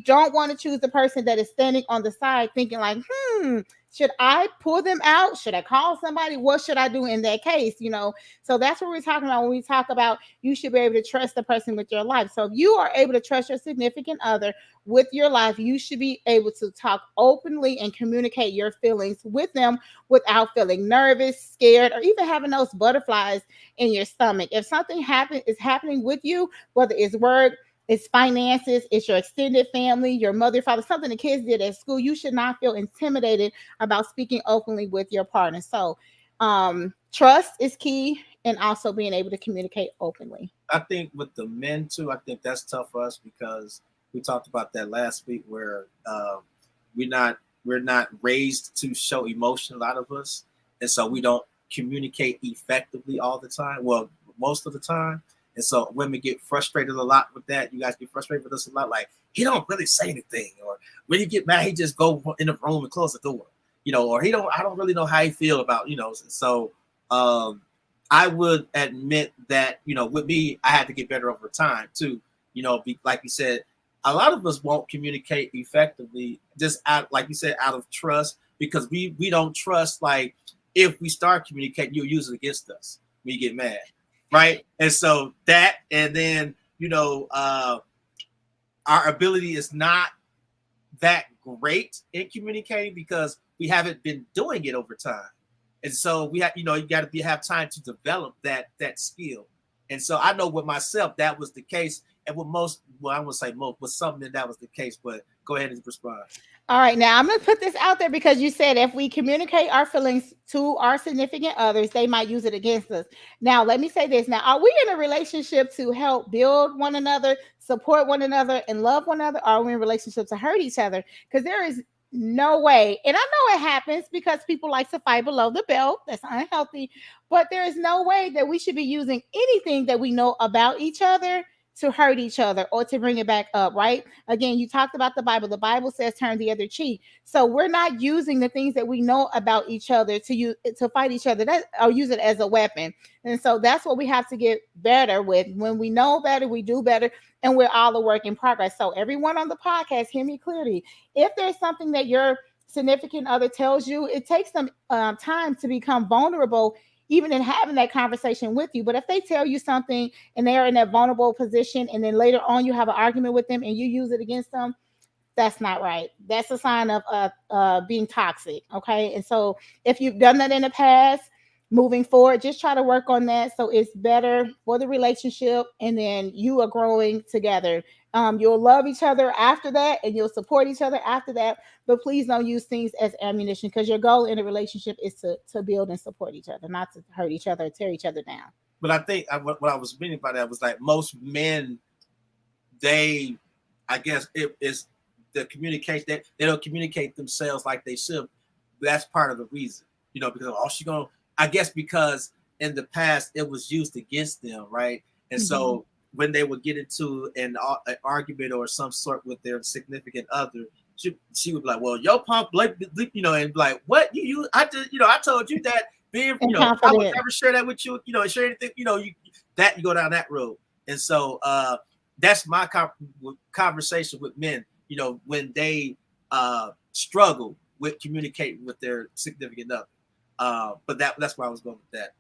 Speaker 2: don't want to choose the person that is standing on the side thinking like, should I pull them out? Should I call somebody? What should I do in that case? So that's what we're talking about when we talk about you should be able to trust the person with your life. So if you are able to trust your significant other with your life, you should be able to talk openly and communicate your feelings with them without feeling nervous, scared, or even having those butterflies in your stomach. If something is happening with you, whether it's work, it's finances, it's your extended family, your mother, father, something the kids did at school, you should not feel intimidated about speaking openly with your partner. So trust is key, and also being able to communicate openly.
Speaker 1: I think with the men too, I think that's tough for us because we talked about that last week where we're not raised to show emotion, a lot of us, and so we don't communicate effectively all the time. Well, most of the time. And so women get frustrated a lot with that. You guys get frustrated with us a lot. Like, he don't really say anything. Or when he get mad, he just go in the room and close the door. Or I don't really know how he feel about, So I would admit that, with me, I had to get better over time too. Like you said, a lot of us won't communicate effectively just like you said, out of trust, because we don't trust, like, if we start communicating, you'll use it against us when you get mad. Right. And so that, and then, our ability is not that great in communicating because we haven't been doing it over time. And so we have, you got to have time to develop that skill. And so I know with myself, that was the case. And with I won't say most, but some men that was the case, but go ahead and respond.
Speaker 2: All right, now I'm going to put this out there because you said if we communicate our feelings to our significant others, they might use it against us. Now, let me say this. Now, are we in a relationship to help build one another, support one another, and love one another? Or are we in a relationship to hurt each other? Because there is no way, and I know it happens because people like to fight below the belt. That's unhealthy. But there is no way that we should be using anything that we know about each other to hurt each other or to bring it back up, right? Again, you talked about the Bible. The Bible says turn the other cheek. So we're not using the things that we know about each other to fight each other, or use it as a weapon. And so that's what we have to get better with. When we know better, we do better, and we're all a work in progress. So everyone on the podcast, hear me clearly. If there's something that your significant other tells you, it takes some time to become vulnerable even in having that conversation with you. But if they tell you something and they're in that vulnerable position, and then later on you have an argument with them and you use it against them, that's not right. That's a sign of being toxic. Okay. And so if you've done that in the past, moving forward, just try to work on that so it's better for the relationship, and then you are growing together. You'll love each other after that, and you'll support each other after that. But please don't use things as ammunition, because your goal in a relationship is to build and support each other, not to hurt each other or tear each other down.
Speaker 1: But I think what I was meaning by that was like most men, they, I guess it is the communication that they don't communicate themselves like they should. That's part of the reason, because she gonna, I guess because in the past it was used against them, right? And so when they would get into an argument or some sort with their significant other, she would be like, "Well, your pump, and be like, what I just, I told you that being, I would never share that with you, share anything, you go down that road." And so that's my conversation with men, when they struggle with communicating with their significant other. But that's where I was going with that.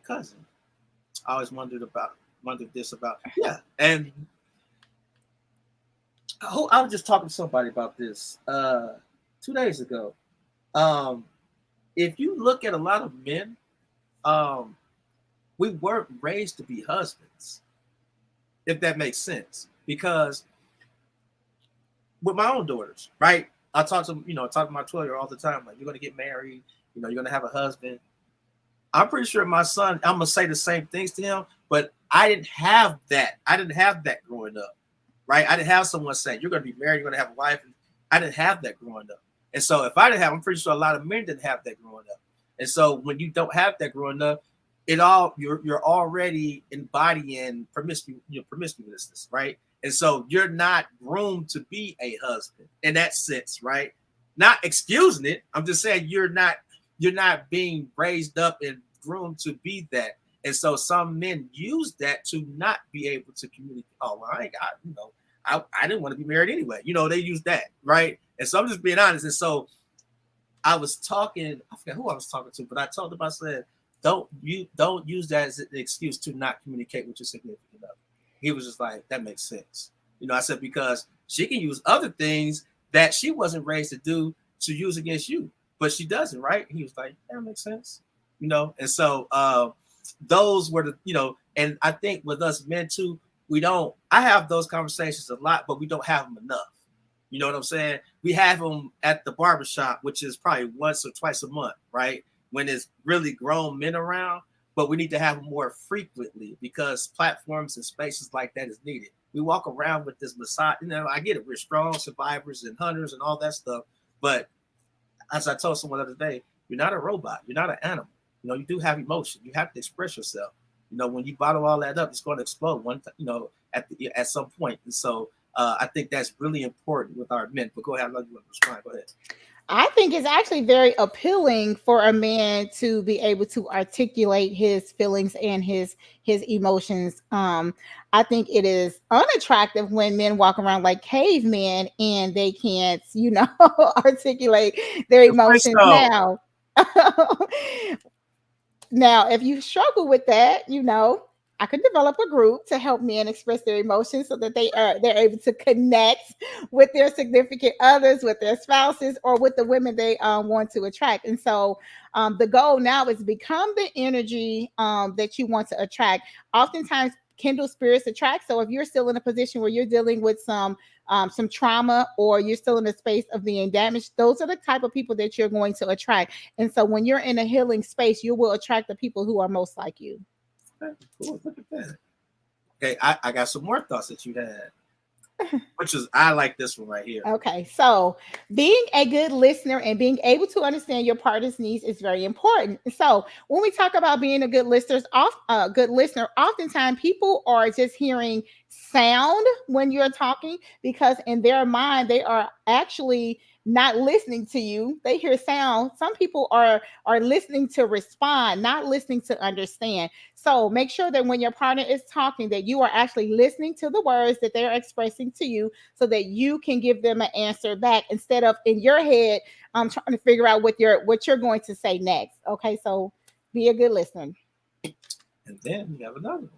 Speaker 1: Cousin. I always wondered this about. Yeah. And I was just talking to somebody about this 2 days ago. If you look at a lot of men, we weren't raised to be husbands, if that makes sense. Because with my own daughters, right? I talk to my 12-year-old all the time. Like, you're going to get married, you're going to have a husband. I'm pretty sure my son, I'm going to say the same things to him, but I didn't have that. I didn't have that growing up, right? I didn't have someone saying, you're going to be married, you're going to have a wife. I didn't have that growing up. And so if I didn't have, I'm pretty sure a lot of men didn't have that growing up. And so when you don't have that growing up, you're already embodying promiscuousness, right? And so you're not groomed to be a husband in that sense, right? Not excusing it. I'm just saying you're not being raised up and groomed to be that. And so some men use that to not be able to communicate. Oh, well, I didn't want to be married anyway. They use that, right? And so I'm just being honest. And so I was talking, I forget who I was talking to, but I told him, I said, don't use that as an excuse to not communicate with your significant other. He was just like, that makes sense. I said, because she can use other things that she wasn't raised to do to use against you, but she doesn't, right? He was like, that makes sense. And so those were the, and I think with us men too, I have those conversations a lot, but we don't have them enough. You know what I'm saying? We have them at the barbershop, which is probably once or twice a month, right? When there's really grown men around, but we need to have them more frequently because platforms and spaces like that is needed. We walk around with this massage, I get it. We're strong survivors and hunters and all that stuff. But as I told someone the other day, you're not a robot. You're not an animal. You do have emotion. You have to express yourself. When you bottle all that up, it's going to explode at some point. And so I think that's really important with our men. But go ahead. I love you. Respond. Go ahead.
Speaker 2: I think it's actually very appealing for a man to be able to articulate his feelings and his emotions. I think it is unattractive when men walk around like cavemen and they can't, articulate their emotions now. Now, if you struggle with that, I could develop a group to help men express their emotions so that they're able to connect with their significant others, with their spouses, or with the women they want to attract. And so the goal now is become the energy that you want to attract. Oftentimes, kindred spirits attract. So if you're still in a position where you're dealing with some trauma, or you're still in a space of being damaged, those are the type of people that you're going to attract. And so when you're in a healing space, you will attract the people who are most like you.
Speaker 1: Cool. Look at that. Okay, I got some more thoughts that you had, which is, I like this one right here.
Speaker 2: Okay, so being a good listener and being able to understand your partner's needs is very important. So when we talk about being a good listener, oftentimes people are just hearing sound when you're talking, because in their mind they are actually not listening to you. They hear sound. Some people are listening to respond, not listening to understand. So make sure that when your partner is talking, that you are actually listening to the words that they're expressing to you, so that you can give them an answer back instead of in your head trying to figure out what you're going to say next. Okay, so be a good listener.
Speaker 1: And then you have another one.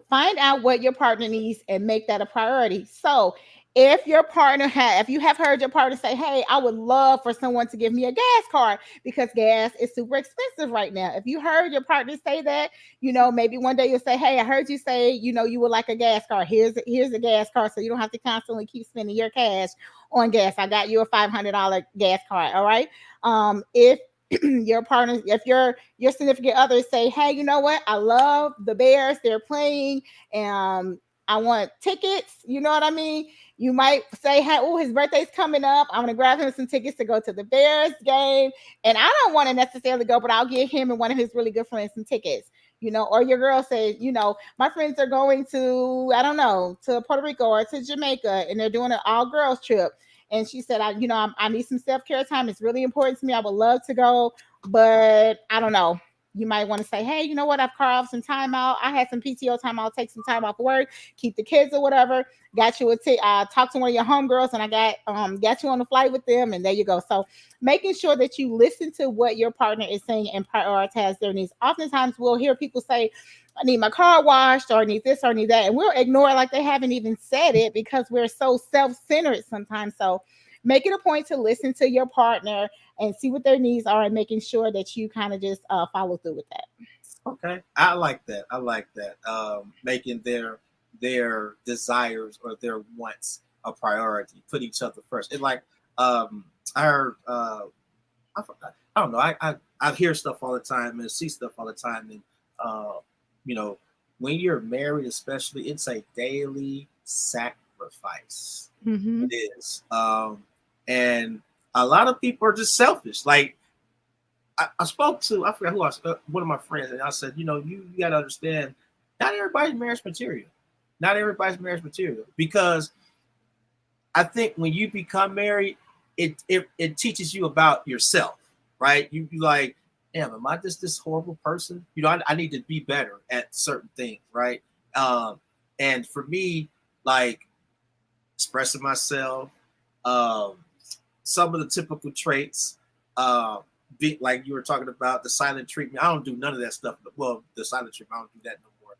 Speaker 2: Find out what your partner needs and make that a priority. So if you have heard your partner say, hey, I would love for someone to give me a gas card because gas is super expensive right now. If you heard your partner say that, maybe one day you'll say, hey, I heard you say, you would like a gas card. Here's a gas card, so you don't have to constantly keep spending your cash on gas. I got you a $500 gas card. All right. If your partner, if your significant other say, hey, you know what, I love the Bears, they're playing, and I want tickets, you know what I mean, you might say, hey, oh, his birthday's coming up, I'm gonna grab him some tickets to go to the Bears game, and I don't want to necessarily go, but I'll give him and one of his really good friends some tickets. Or your girl says, my friends are going to, I don't know, to Puerto Rico or to Jamaica, and they're doing an all girls trip. And she said, I need some self-care time. It's really important to me. I would love to go, but I don't know. You might want to say, hey, you know what? I've carved off some time out. I had some PTO time. I'll take some time off work, keep the kids or whatever. Got you talk to one of your homegirls, and I got you on the flight with them, and there you go. So making sure that you listen to what your partner is saying and prioritize their needs. Oftentimes we'll hear people say, I need my car washed, or I need this, or I need that. And we'll ignore it like they haven't even said it because we're so self-centered sometimes. So make it a point to listen to your partner and see what their needs are, and making sure that you kind of just follow through with that.
Speaker 1: Okay, I like that. Making their desires or their wants a priority. Put each other first. It like I heard. I don't know. I hear stuff all the time and see stuff all the time, and when you're married, especially, it's a daily sacrifice.
Speaker 2: Mm-hmm.
Speaker 1: It is, and a lot of people are just selfish. Like I spoke to, I forgot who I was, one of my friends, and I said, you got to understand, not everybody's marriage material. Not everybody's marriage material, because I think when you become married, it teaches you about yourself, right? You like, damn, am I just this horrible person? I need to be better at certain things, right? And for me, like expressing myself, some of the typical traits, like you were talking about, the silent treatment. I don't do none of that stuff. Well, the silent treatment, I don't do that no more.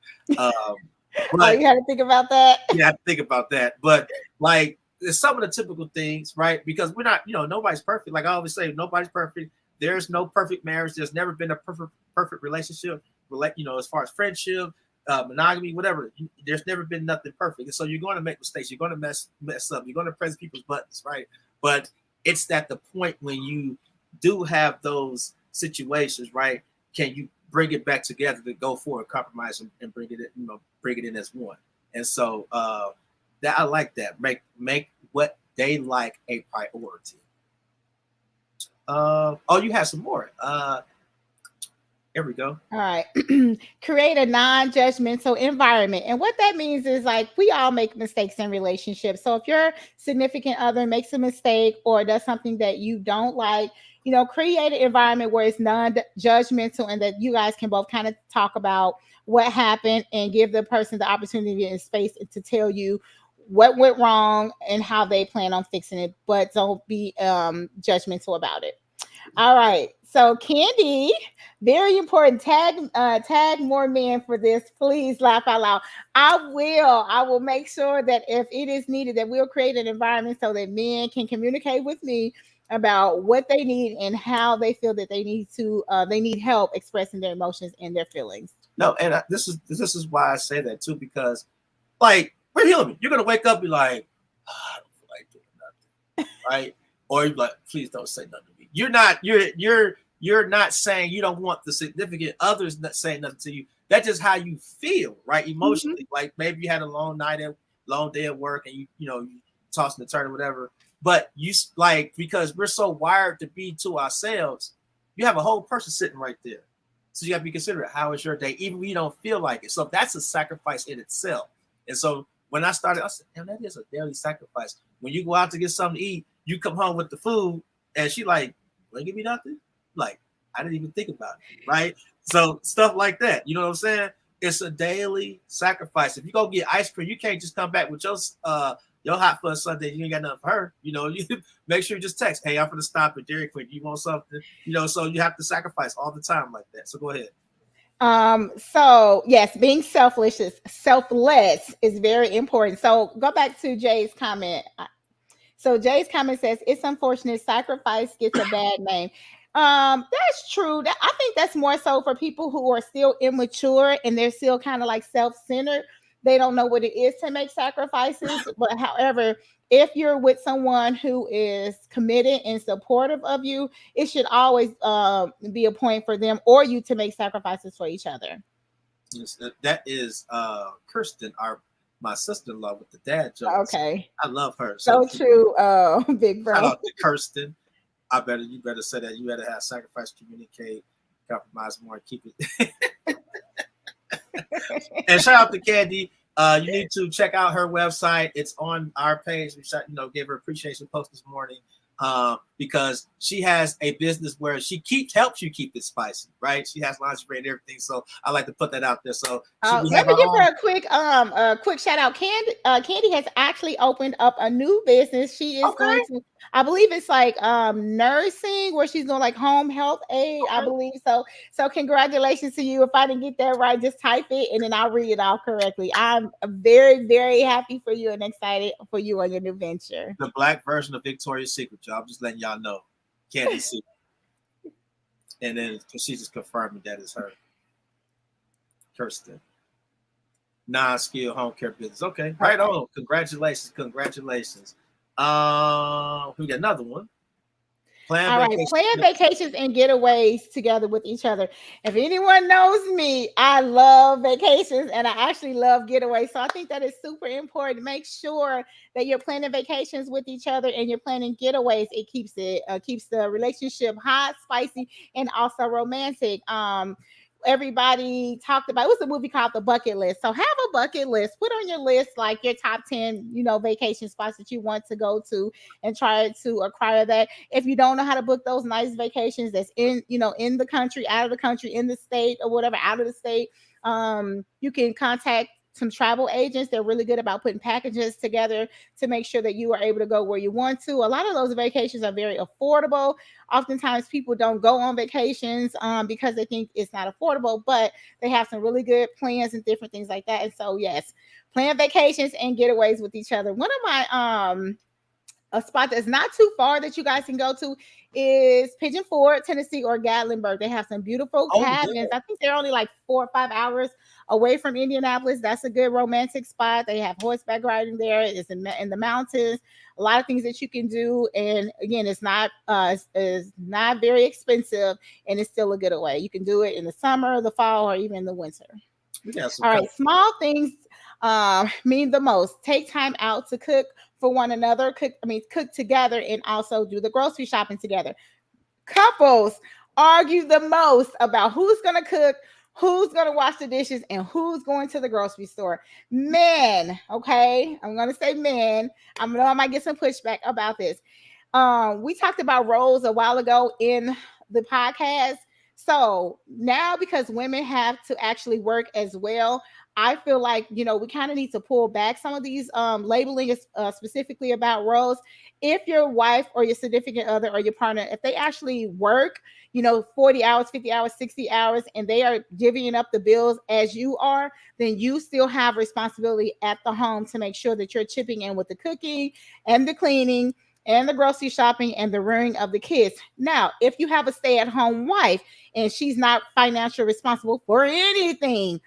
Speaker 2: But, you had to think about that.
Speaker 1: Yeah, I have to think about that. But like, there's some of the typical things, right? Because we're not, nobody's perfect. Like I always say, nobody's perfect. There's no perfect marriage. There's never been a perfect relationship. As far as friendship, monogamy, whatever. There's never been nothing perfect. And so you're going to make mistakes. You're going to mess up. You're going to press people's buttons, right? But it's at the point when you do have those situations, right? Can you bring it back together to go forward, compromise, and bring it in as one? And so that I like that. Make what they like a priority. You have some more. Here we go.
Speaker 2: All right. Create a non-judgmental environment. And what that means is, like, we all make mistakes in relationships. So if your significant other makes a mistake or does something that you don't like, create an environment where it's non-judgmental, and that you guys can both kind of talk about what happened and give the person the opportunity and space to tell you what went wrong and how they plan on fixing it, but don't be judgmental about it. All right. So Candy, very important. Tag more men for this. Please laugh out loud. I will make sure that if it is needed, that we'll create an environment so that men can communicate with me about what they need and how they feel that they need help expressing their emotions and their feelings.
Speaker 1: No, and this is why I say that too, because like, we're human. You're gonna wake up and be like, I don't feel like doing nothing, right? Or you're like, please don't say nothing to me. You're not saying you don't want the significant others not saying nothing to you. That's just how you feel, right? Emotionally. Mm-hmm. Like maybe you had a long day at work, and you tossing and turning, whatever. But you like, because we're so wired to be to ourselves, you have a whole person sitting right there. So you got to be considerate. How is your day? Even when you don't feel like it. So that's a sacrifice in itself. And so when I started, I said, damn, that is a daily sacrifice. When you go out to get something to eat, you come home with the food, and she like, "Well, give me nothing." Like, I didn't even think about it, right? So stuff like that, you know what I'm saying? It's a daily sacrifice. If you go get ice cream, you can't just come back with your hot fudge sundae. You ain't got nothing for her. You know, you make sure you just text, "Hey, I'm gonna stop at Dairy Queen. You want something?" You know, so you have to sacrifice all the time like that. So go ahead.
Speaker 2: So yes, being selfless is very important. So go back to Jay's comment. So Jay's comment says it's unfortunate sacrifice gets a bad name. That's true. I think that's more so for people who are still immature and they're still kind of like self-centered. They don't know what it is to make sacrifices. But however, if you're with someone who is committed and supportive of you, it should always be a point for them or you to make sacrifices for each other.
Speaker 1: Yes, that is Kirsten, my sister-in-law with the dad jokes.
Speaker 2: Okay.
Speaker 1: I love her.
Speaker 2: So true, big bro.
Speaker 1: Shout out to Kirsten. You better say that. You better have sacrifice, communicate, compromise more, keep it. And shout out to Candy. You need to check out her website. It's on our page. We gave her appreciation post this morning because she has a business where she helps you keep it spicy, right? She has lingerie and everything. So I like to put that out there. So
Speaker 2: let me give her a quick shout out. Candy has actually opened up a new business. She is going to, I believe it's like nursing, where she's doing like home health aid, I believe. So congratulations to you. If I didn't get that right, just type it and then I'll read it out correctly. I'm very, very happy for you and excited for you on your new venture.
Speaker 1: The black version of Victoria's Secret, y'all. I'm just letting y'all know. Candy Secret. And then she just confirmed me that is her. Kirsten. Non-skilled home care business. Okay, right on. Congratulations. We got another one.
Speaker 2: Plan vacations and getaways together with each other. If anyone knows me, I love vacations and I actually love getaways. So I think that is super important. Make sure that you're planning vacations with each other and you're planning getaways. It keeps the relationship hot, spicy, and also romantic. Everybody talked about, it was a movie called The Bucket List. So have a bucket list, put on your list like your top 10, vacation spots that you want to go to and try to acquire that. If you don't know how to book those nice vacations that's in the country, out of the country, in the state or whatever, out of the state, you can contact some travel agents. They're really good about putting packages together to make sure that you are able to go where you want to. A lot of those vacations are very affordable. Oftentimes people don't go on vacations because they think it's not affordable, but they have some really good plans and different things like that. And so, yes, plan vacations and getaways with each other. One of my a spot that's not too far that you guys can go to is Pigeon Forge, Tennessee, or Gatlinburg. They have some beautiful cabins. Yeah. I think they're only like 4 or 5 hours away from Indianapolis. That's a good romantic spot. They have horseback riding there. It's in the mountains. A lot of things that you can do. And again, it's not very expensive, and it's still a good away. You can do it in the summer, the fall, or even the winter. All right, small things mean the most. Take time out to cook for one another, cook together, and also do the grocery shopping together. Couples argue the most about who's going to cook, who's going to wash the dishes, and who's going to the grocery store. Men, okay? I'm going to say men. I know I might get some pushback about this. We talked about roles a while ago in the podcast. So now, because women have to actually work as well, I feel like, we kind of need to pull back some of these labeling specifically about roles. If your wife or your significant other or your partner, if they actually work, 40 hours, 50 hours, 60 hours, and they are divvying up the bills as you are, then you still have responsibility at the home to make sure that you're chipping in with the cooking and the cleaning and the grocery shopping and the rearing of the kids. Now, if you have a stay-at-home wife and she's not financially responsible for anything,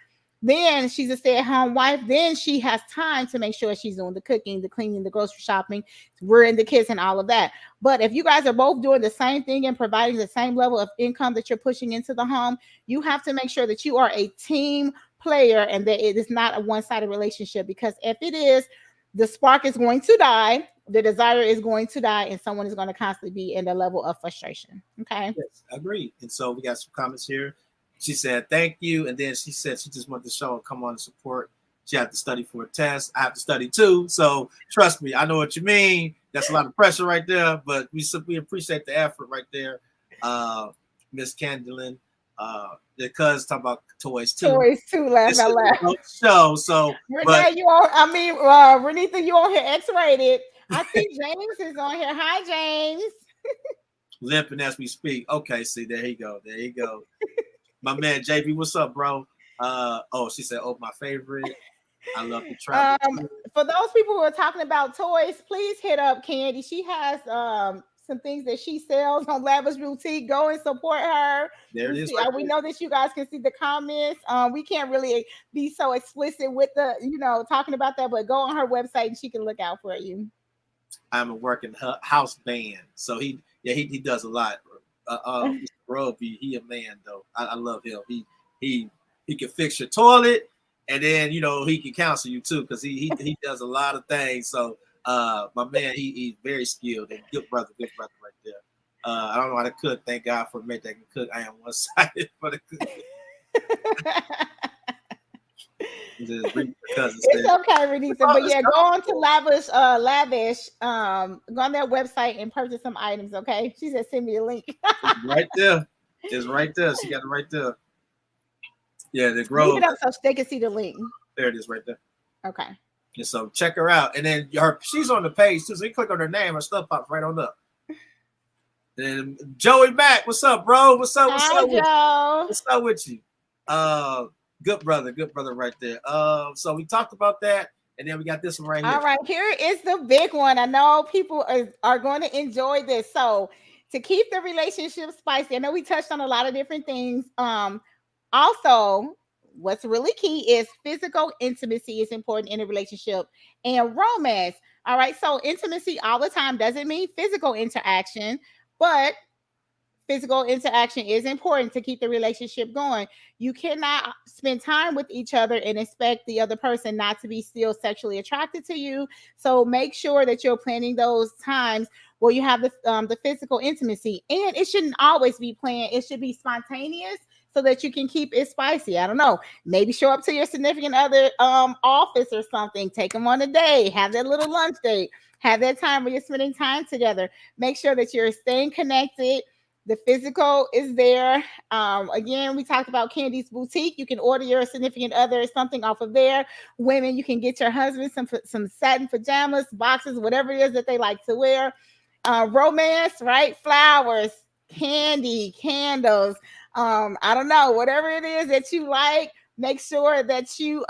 Speaker 2: then she's a stay-at-home wife. Then she has time to make sure she's doing the cooking, the cleaning, the grocery shopping, rearing the kids, and all of that. But if you guys are both doing the same thing and providing the same level of income that you're pushing into the home, you have to make sure that you are a team player and that it is not a one-sided relationship. Because if it is, the spark is going to die, the desire is going to die, and someone is going to constantly be in a level of frustration. Okay.
Speaker 1: Yes, agreed. And so we got some comments here. She said, thank you. And then she said she just wanted to show and come on and support She had to study for a test. I have to study too. So trust me, I know what you mean. That's a lot of pressure right there, but we appreciate the effort right there. Miss Candlin, because talking about toys too.
Speaker 2: Toys too, laugh out loud.
Speaker 1: Show. So
Speaker 2: Renee, you on, I mean, Renita, you on here X-rated. I see James is on here. Hi, James.
Speaker 1: Limping as we speak. Okay, see, there you go. There you go. My man JB, what's up, bro? She said, my favorite. I love the travel.
Speaker 2: For those people who are talking about toys, please hit up Candy. She has some things that she sells on Lavish Boutique. Go and support her.
Speaker 1: There it is.
Speaker 2: Right, we know that you guys can see the comments. We can't really be so explicit with the, talking about that, but go on her website and she can look out for you.
Speaker 1: I'm a working house band, so he does a lot. Roby, he a man though. I love him. He can fix your toilet, and then he can counsel you too, because he does a lot of things. So my man, he's very skilled and good brother right there. I don't know how to cook. Thank God for me that can cook. I am one-sided for the cooking.
Speaker 2: It's okay, Renita. But yeah, go on to Lavish. Go on their website and purchase some items. Okay, she said send me a link.
Speaker 1: Right there. It's right there. She got it right there. Yeah, the Grove.
Speaker 2: Leave it up so they can see the link.
Speaker 1: There it is, right there.
Speaker 2: Okay.
Speaker 1: And so check her out, and then she's on the page too. So you click on her name, her stuff pops right on up. And Joey Mack, what's up, bro? What's up? What's up with you? Good brother right there. So we talked about that, and then we got this one right here.
Speaker 2: All right, here is the big one. I know people are going to enjoy this. So to keep the relationship spicy, I know we touched on a lot of different things. Also, what's really key is physical intimacy is important in a relationship and romance. All right, so intimacy all the time doesn't mean physical interaction, but physical interaction is important to keep the relationship going. You cannot spend time with each other and expect the other person not to be still sexually attracted to you. So make sure that you're planning those times where you have the physical intimacy, and it shouldn't always be planned. It should be spontaneous so that you can keep it spicy. I don't know. Maybe show up to your significant other office or something. Take them on a date. Have that little lunch date. Have that time where you're spending time together. Make sure that you're staying connected. The physical is there. Again, we talked about Candy's Boutique. You can order your significant other something off of there. Women, you can get your husband some satin pajamas, boxes, whatever it is that they like to wear. Romance, right? Flowers, candy, candles. I don't know, whatever it is that you like. Make sure that you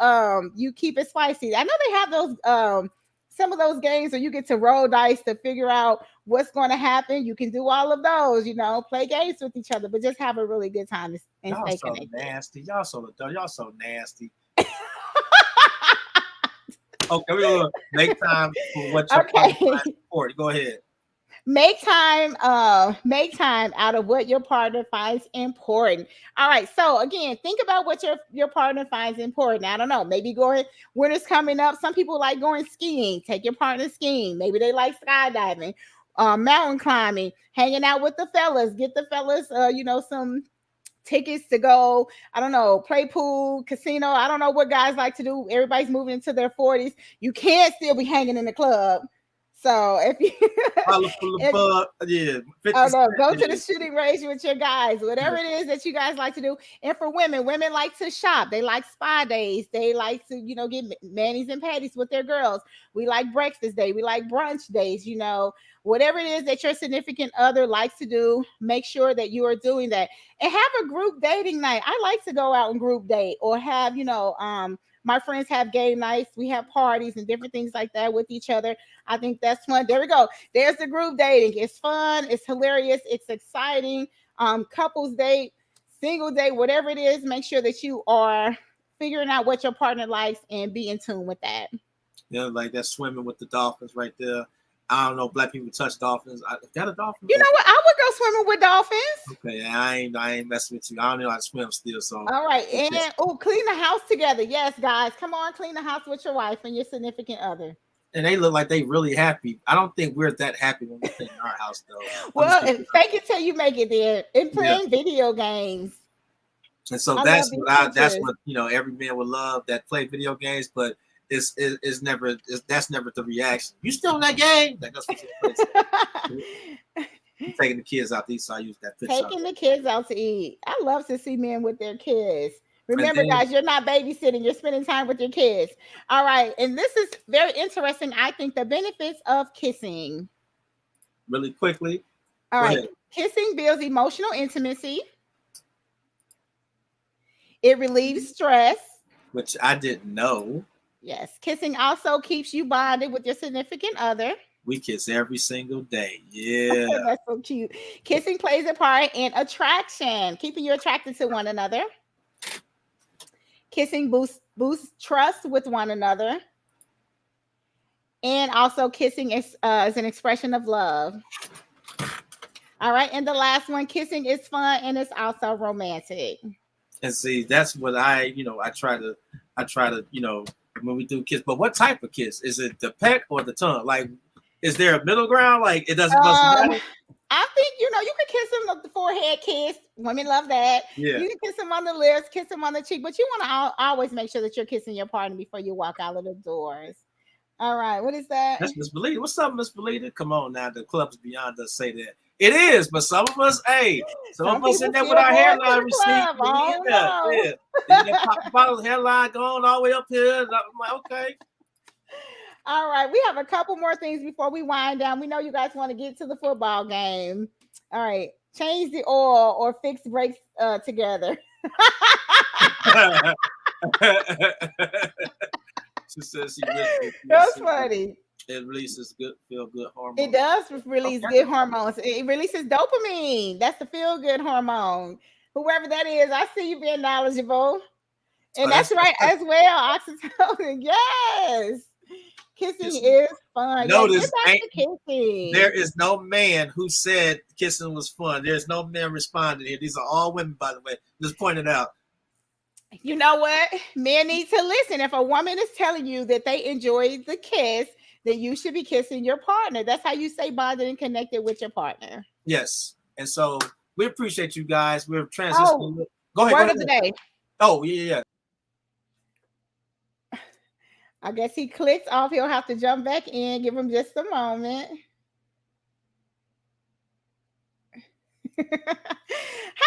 Speaker 2: keep it spicy. I know they have those some of those games where you get to roll dice to figure out what's going to happen. You can do all of those, play games with each other, but just have a really good time and stay connected.
Speaker 1: Y'all so nasty. Okay, we're gonna make time for what your partner for. Go ahead.
Speaker 2: Make time out of what your partner finds important. All right. So again, think about what your partner finds important. I don't know. Maybe winter's coming up. Some people like going skiing. Take your partner skiing. Maybe they like skydiving, mountain climbing, hanging out with the fellas. Get the fellas, some tickets to go, I don't know, play pool, casino. I don't know what guys like to do. Everybody's moving into their 40s. You can't still be hanging in the club. So if you
Speaker 1: go
Speaker 2: to the shooting range with your guys, whatever it is that you guys like to do. And for women like to shop. They like spa days. They like to, get manis and patties with their girls. We like breakfast day. We like brunch days, whatever it is that your significant other likes to do, make sure that you are doing that. And have a group dating night. I like to go out and group date or have, my friends have game nights. We have parties and different things like that with each other. I think that's fun. There we go. There's the group dating. It's fun. It's hilarious. It's exciting. Couples date, single date, whatever it is, make sure that you are figuring out what your partner likes and be in tune with that.
Speaker 1: Yeah, like that swimming with the dolphins right there. I don't know, black people touch dolphins. Is that a dolphin?
Speaker 2: You know what? I would go swimming with dolphins.
Speaker 1: Okay, I ain't messing with you. I don't know how to swim still. So
Speaker 2: all right, and clean the house together. Yes, guys, come on, clean the house with your wife and your significant other.
Speaker 1: And they look like they really happy. I don't think we're that happy when we clean our house though.
Speaker 2: Well, fake it till you make it there. And playing video games.
Speaker 1: And so
Speaker 2: I
Speaker 1: that's
Speaker 2: love these
Speaker 1: that's
Speaker 2: pictures.
Speaker 1: what every man would love that play video games, but it's never that's never the reaction. You still in that game? Like, that's what you're taking the kids out to eat, so I use that picture.
Speaker 2: Taking the kids out to eat. I love to see men with their kids.
Speaker 1: And
Speaker 2: Remember,
Speaker 1: then
Speaker 2: guys, you're not babysitting, you're spending time with your kids. All right. And this is very interesting. I think the benefits of kissing.
Speaker 1: really quickly,
Speaker 2: All
Speaker 1: go
Speaker 2: right.
Speaker 1: ahead.
Speaker 2: Kissing builds emotional intimacy, it relieves stress.
Speaker 1: Which I didn't know.
Speaker 2: Yes. Kissing also keeps you bonded with your significant other.
Speaker 1: We kiss every single day. Yeah.
Speaker 2: That's so cute. Kissing plays a part in attraction, keeping you attracted to one another. Kissing boosts trust with one another. And also, kissing is an expression of love. All right. And the last one, kissing is fun and it's also romantic.
Speaker 1: And see, that's what I try to, when we do kiss. But what type of kiss? Is it the peck or the tongue? Like, is there a middle ground? Like, it doesn't matter.
Speaker 2: I think you can kiss them on the forehead kiss. Women love that.
Speaker 1: Yeah.
Speaker 2: You can kiss them on the lips, kiss them on the cheek, but you want to always make sure that you're kissing your partner before you walk out of the doors. All right, what is that?
Speaker 1: That's Miss Belita. What's up, Miss Belita? Come on now, the clubs beyond us say that. It is, but some of us, some of us in there with our hairline receipt. Yeah. Pop bottle hairline going all the way up here. I'm like, okay.
Speaker 2: All right, we have a couple more things before we wind down. We know you guys want to get to the football game. All right, change the oil or fix brakes together.
Speaker 1: She says
Speaker 2: That's funny.
Speaker 1: It releases feel good hormones.
Speaker 2: It does release good hormones. It releases dopamine. That's the feel good hormone. Whoever that is, I see you being knowledgeable. And that's right as well. Oxytocin. Yes. Kissing is fun.
Speaker 1: Notice,
Speaker 2: kissing.
Speaker 1: There is no man who said kissing was fun. There's no men responding here. These are all women, by the way. Just pointed out.
Speaker 2: You know what? Men need to listen. If a woman is telling you that they enjoyed the kiss, then you should be kissing your partner. That's how you stay bonded and connected with your partner.
Speaker 1: Yes. And so we appreciate you guys. We're transitioning.
Speaker 2: Oh,
Speaker 1: go ahead.
Speaker 2: Word of the day.
Speaker 1: Oh, yeah.
Speaker 2: I guess he clicked off. He'll have to jump back in. Give him just a moment. How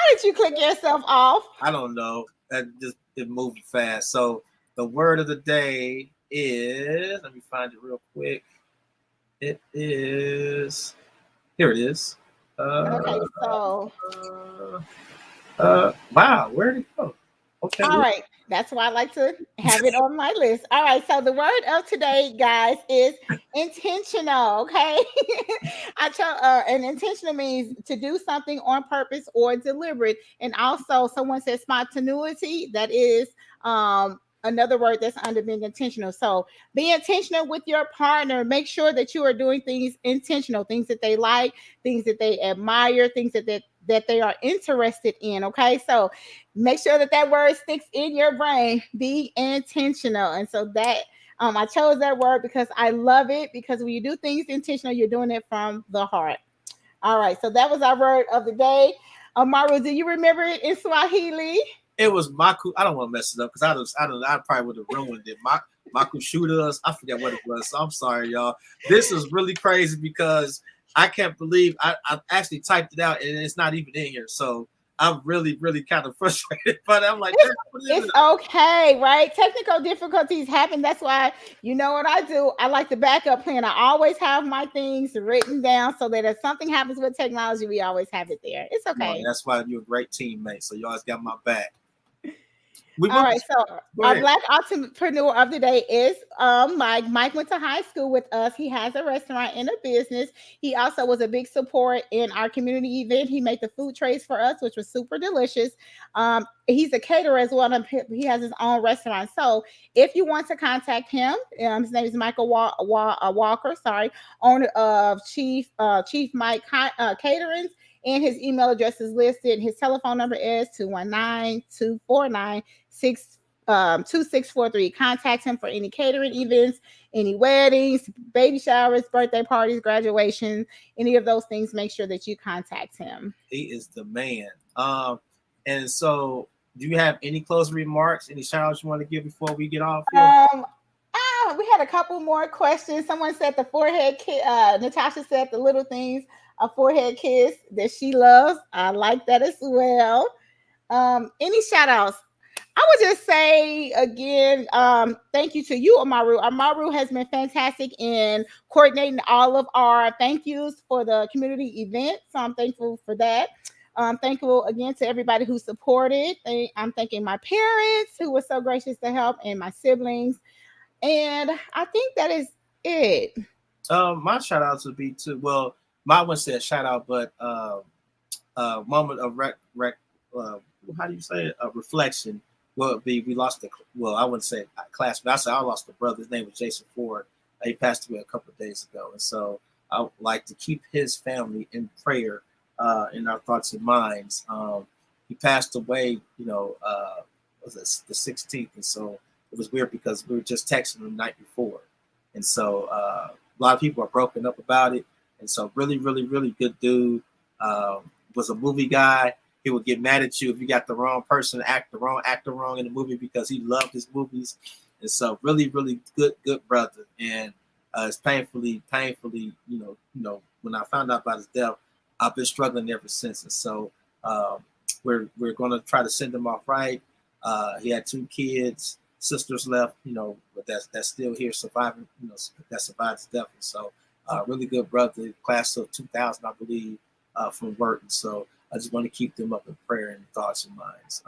Speaker 2: did you click yourself off?
Speaker 1: I don't know. It moved fast. So the word of the day is, let me find it real quick. It is, here it is.
Speaker 2: Okay, so.
Speaker 1: Wow, where'd it go? Okay.
Speaker 2: All right. That's why I like to have it on my list. All right. So the word of today, guys, is intentional. Okay. And intentional means to do something on purpose or deliberate. And also someone says spontaneity. That is another word that's under being intentional. So be intentional with your partner. Make sure that you are doing things intentional, things that they like, things that they admire, things that they are interested in. Okay, so make sure that word sticks in your brain. Be intentional. And so that I chose that word because I love it, because when you do things intentional, you're doing it from the heart. All right, so that was our word of the day. Maru, do you remember it in Swahili?
Speaker 1: It was Maku. I don't want to mess it up because I probably would have ruined it. Maku shoot us. I forget what it was. So I'm sorry, y'all. This is really crazy because I can't believe I actually typed it out and it's not even in here. So I'm really, really kind of frustrated. But I'm like,
Speaker 2: it's okay, right? Technical difficulties happen. That's why, you know what I do? I like the backup plan. I always have my things written down so that if something happens with technology, we always have it there. It's okay.
Speaker 1: That's why you're a great teammate. So you always got my back.
Speaker 2: All right, so our Black entrepreneur of the day is Mike. Mike went to high school with us. He has a restaurant and a business. He also was a big support in our community event. He made the food trays for us, which was super delicious. He's a caterer as well. He has his own restaurant. So if you want to contact him, his name is Michael Walker, owner of Chief Mike Caterings. And his email address is listed. His telephone number is 219-249-2643. Contact him for any catering events, any weddings, baby showers, birthday parties, graduations, any of those things. Make sure that you contact him.
Speaker 1: He is the man. And so do you have any closing remarks, any shout outs you want to give before we get off here?
Speaker 2: We had a couple more questions. Someone said the forehead kiss. Natasha said the little things, a forehead kiss that she loves. I like that as well. Any shout outs? I would just say again, thank you to you, Amaru. Amaru has been fantastic in coordinating all of our thank yous for the community event. So I'm thankful for that. Thankful again to everybody who supported. I'm thanking my parents who were so gracious to help and my siblings. And I think that is it.
Speaker 1: My shout outs would be to, well, my one said shout out, but moment of how do you say it? A reflection will be, we lost the, well, I wouldn't say class, but I said I lost a brother. His name was Jason Ford. He passed away a couple of days ago. And so I would like to keep his family in prayer, in our thoughts and minds. He passed away, was it the 16th? And so it was weird because we were just texting him the night before. And so a lot of people are broken up about it. And so really, really, really good dude. Was a movie guy. He would get mad at you if you got the wrong person, actor wrong in the movie because he loved his movies. And so really, really good brother. And it's painfully, when I found out about his death, I've been struggling ever since. And so we're going to try to send him off right. He had 2 kids, sisters left, but that's still here surviving, that survived his death. And so really good brother, class of 2000, I believe, from Burton. So I just want to keep them up in prayer and thoughts and minds.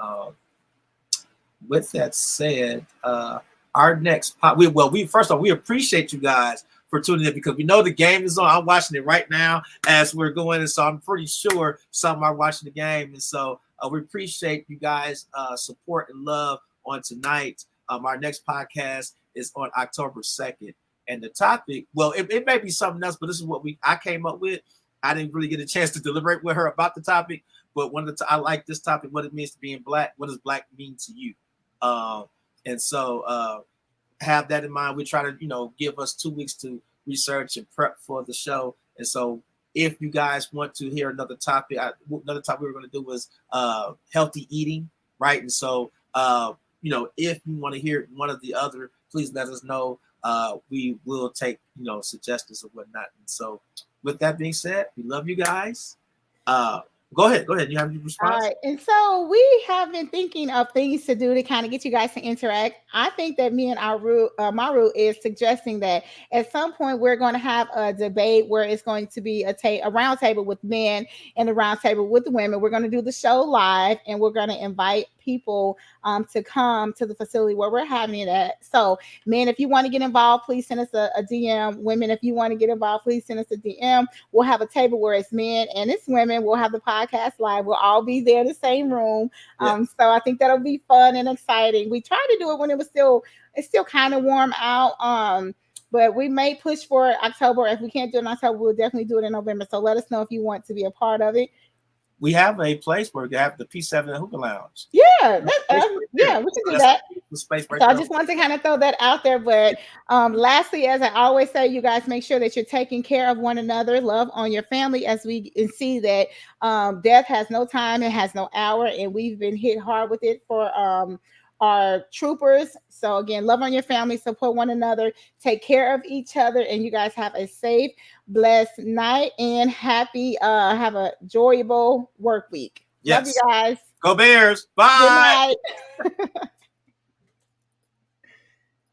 Speaker 1: With that said, our next first of all, we appreciate you guys for tuning in because we know the game is on. I'm watching it right now as we're going, and so I'm pretty sure some are watching the game. And so we appreciate you guys' support and love on tonight. Our next podcast is on October 2nd, and the topic, well, it may be something else, but this is what I came up with. I didn't really get a chance to deliberate with her about the topic, but I like this topic, what it means to being Black. What does Black mean to you? And so have that in mind. We try to, give us 2 weeks to research and prep for the show. And so if you guys want to hear another topic we were going to do was healthy eating, right? And so, if you want to hear one of the other, please let us know. We will take, suggestions or whatnot. And so with that being said, we love you guys. Go ahead. You have your response.
Speaker 2: All right. And so we have been thinking of things to do to kind of get you guys to interact. I think that me and Maru is suggesting that at some point we're going to have a debate where it's going to be a round table with men and a round table with women. We're going to do the show live and we're going to invite people to come to the facility where we're having it at. So men, if you want to get involved, please send us a DM. Women, if you want to get involved, please send us a DM. We'll have a table where it's men and it's women. We'll have the podcast live. We'll all be there in the same room.
Speaker 1: Yeah.
Speaker 2: So I think that'll be fun and exciting. We tried to do it when it's still kind of warm out. But we may push for October. If we can't do it in October, we'll definitely do it in November. So let us know if you want to be a part of it.
Speaker 1: We have a place where we have the P7 Hookah Lounge.
Speaker 2: Yeah, we can do that.
Speaker 1: Space right
Speaker 2: so I just want to kind of throw that out there. But lastly, as I always say, you guys make sure that you're taking care of one another, love on your family, as we see that death has no time, it has no hour, and we've been hit hard with it for our troopers. So again, love on your family, support one another, take care of each other, and you guys have a safe, blessed night and happy, have a enjoyable work week.
Speaker 1: Yes.
Speaker 2: Love you guys.
Speaker 1: Go Bears. Bye.
Speaker 2: Good night.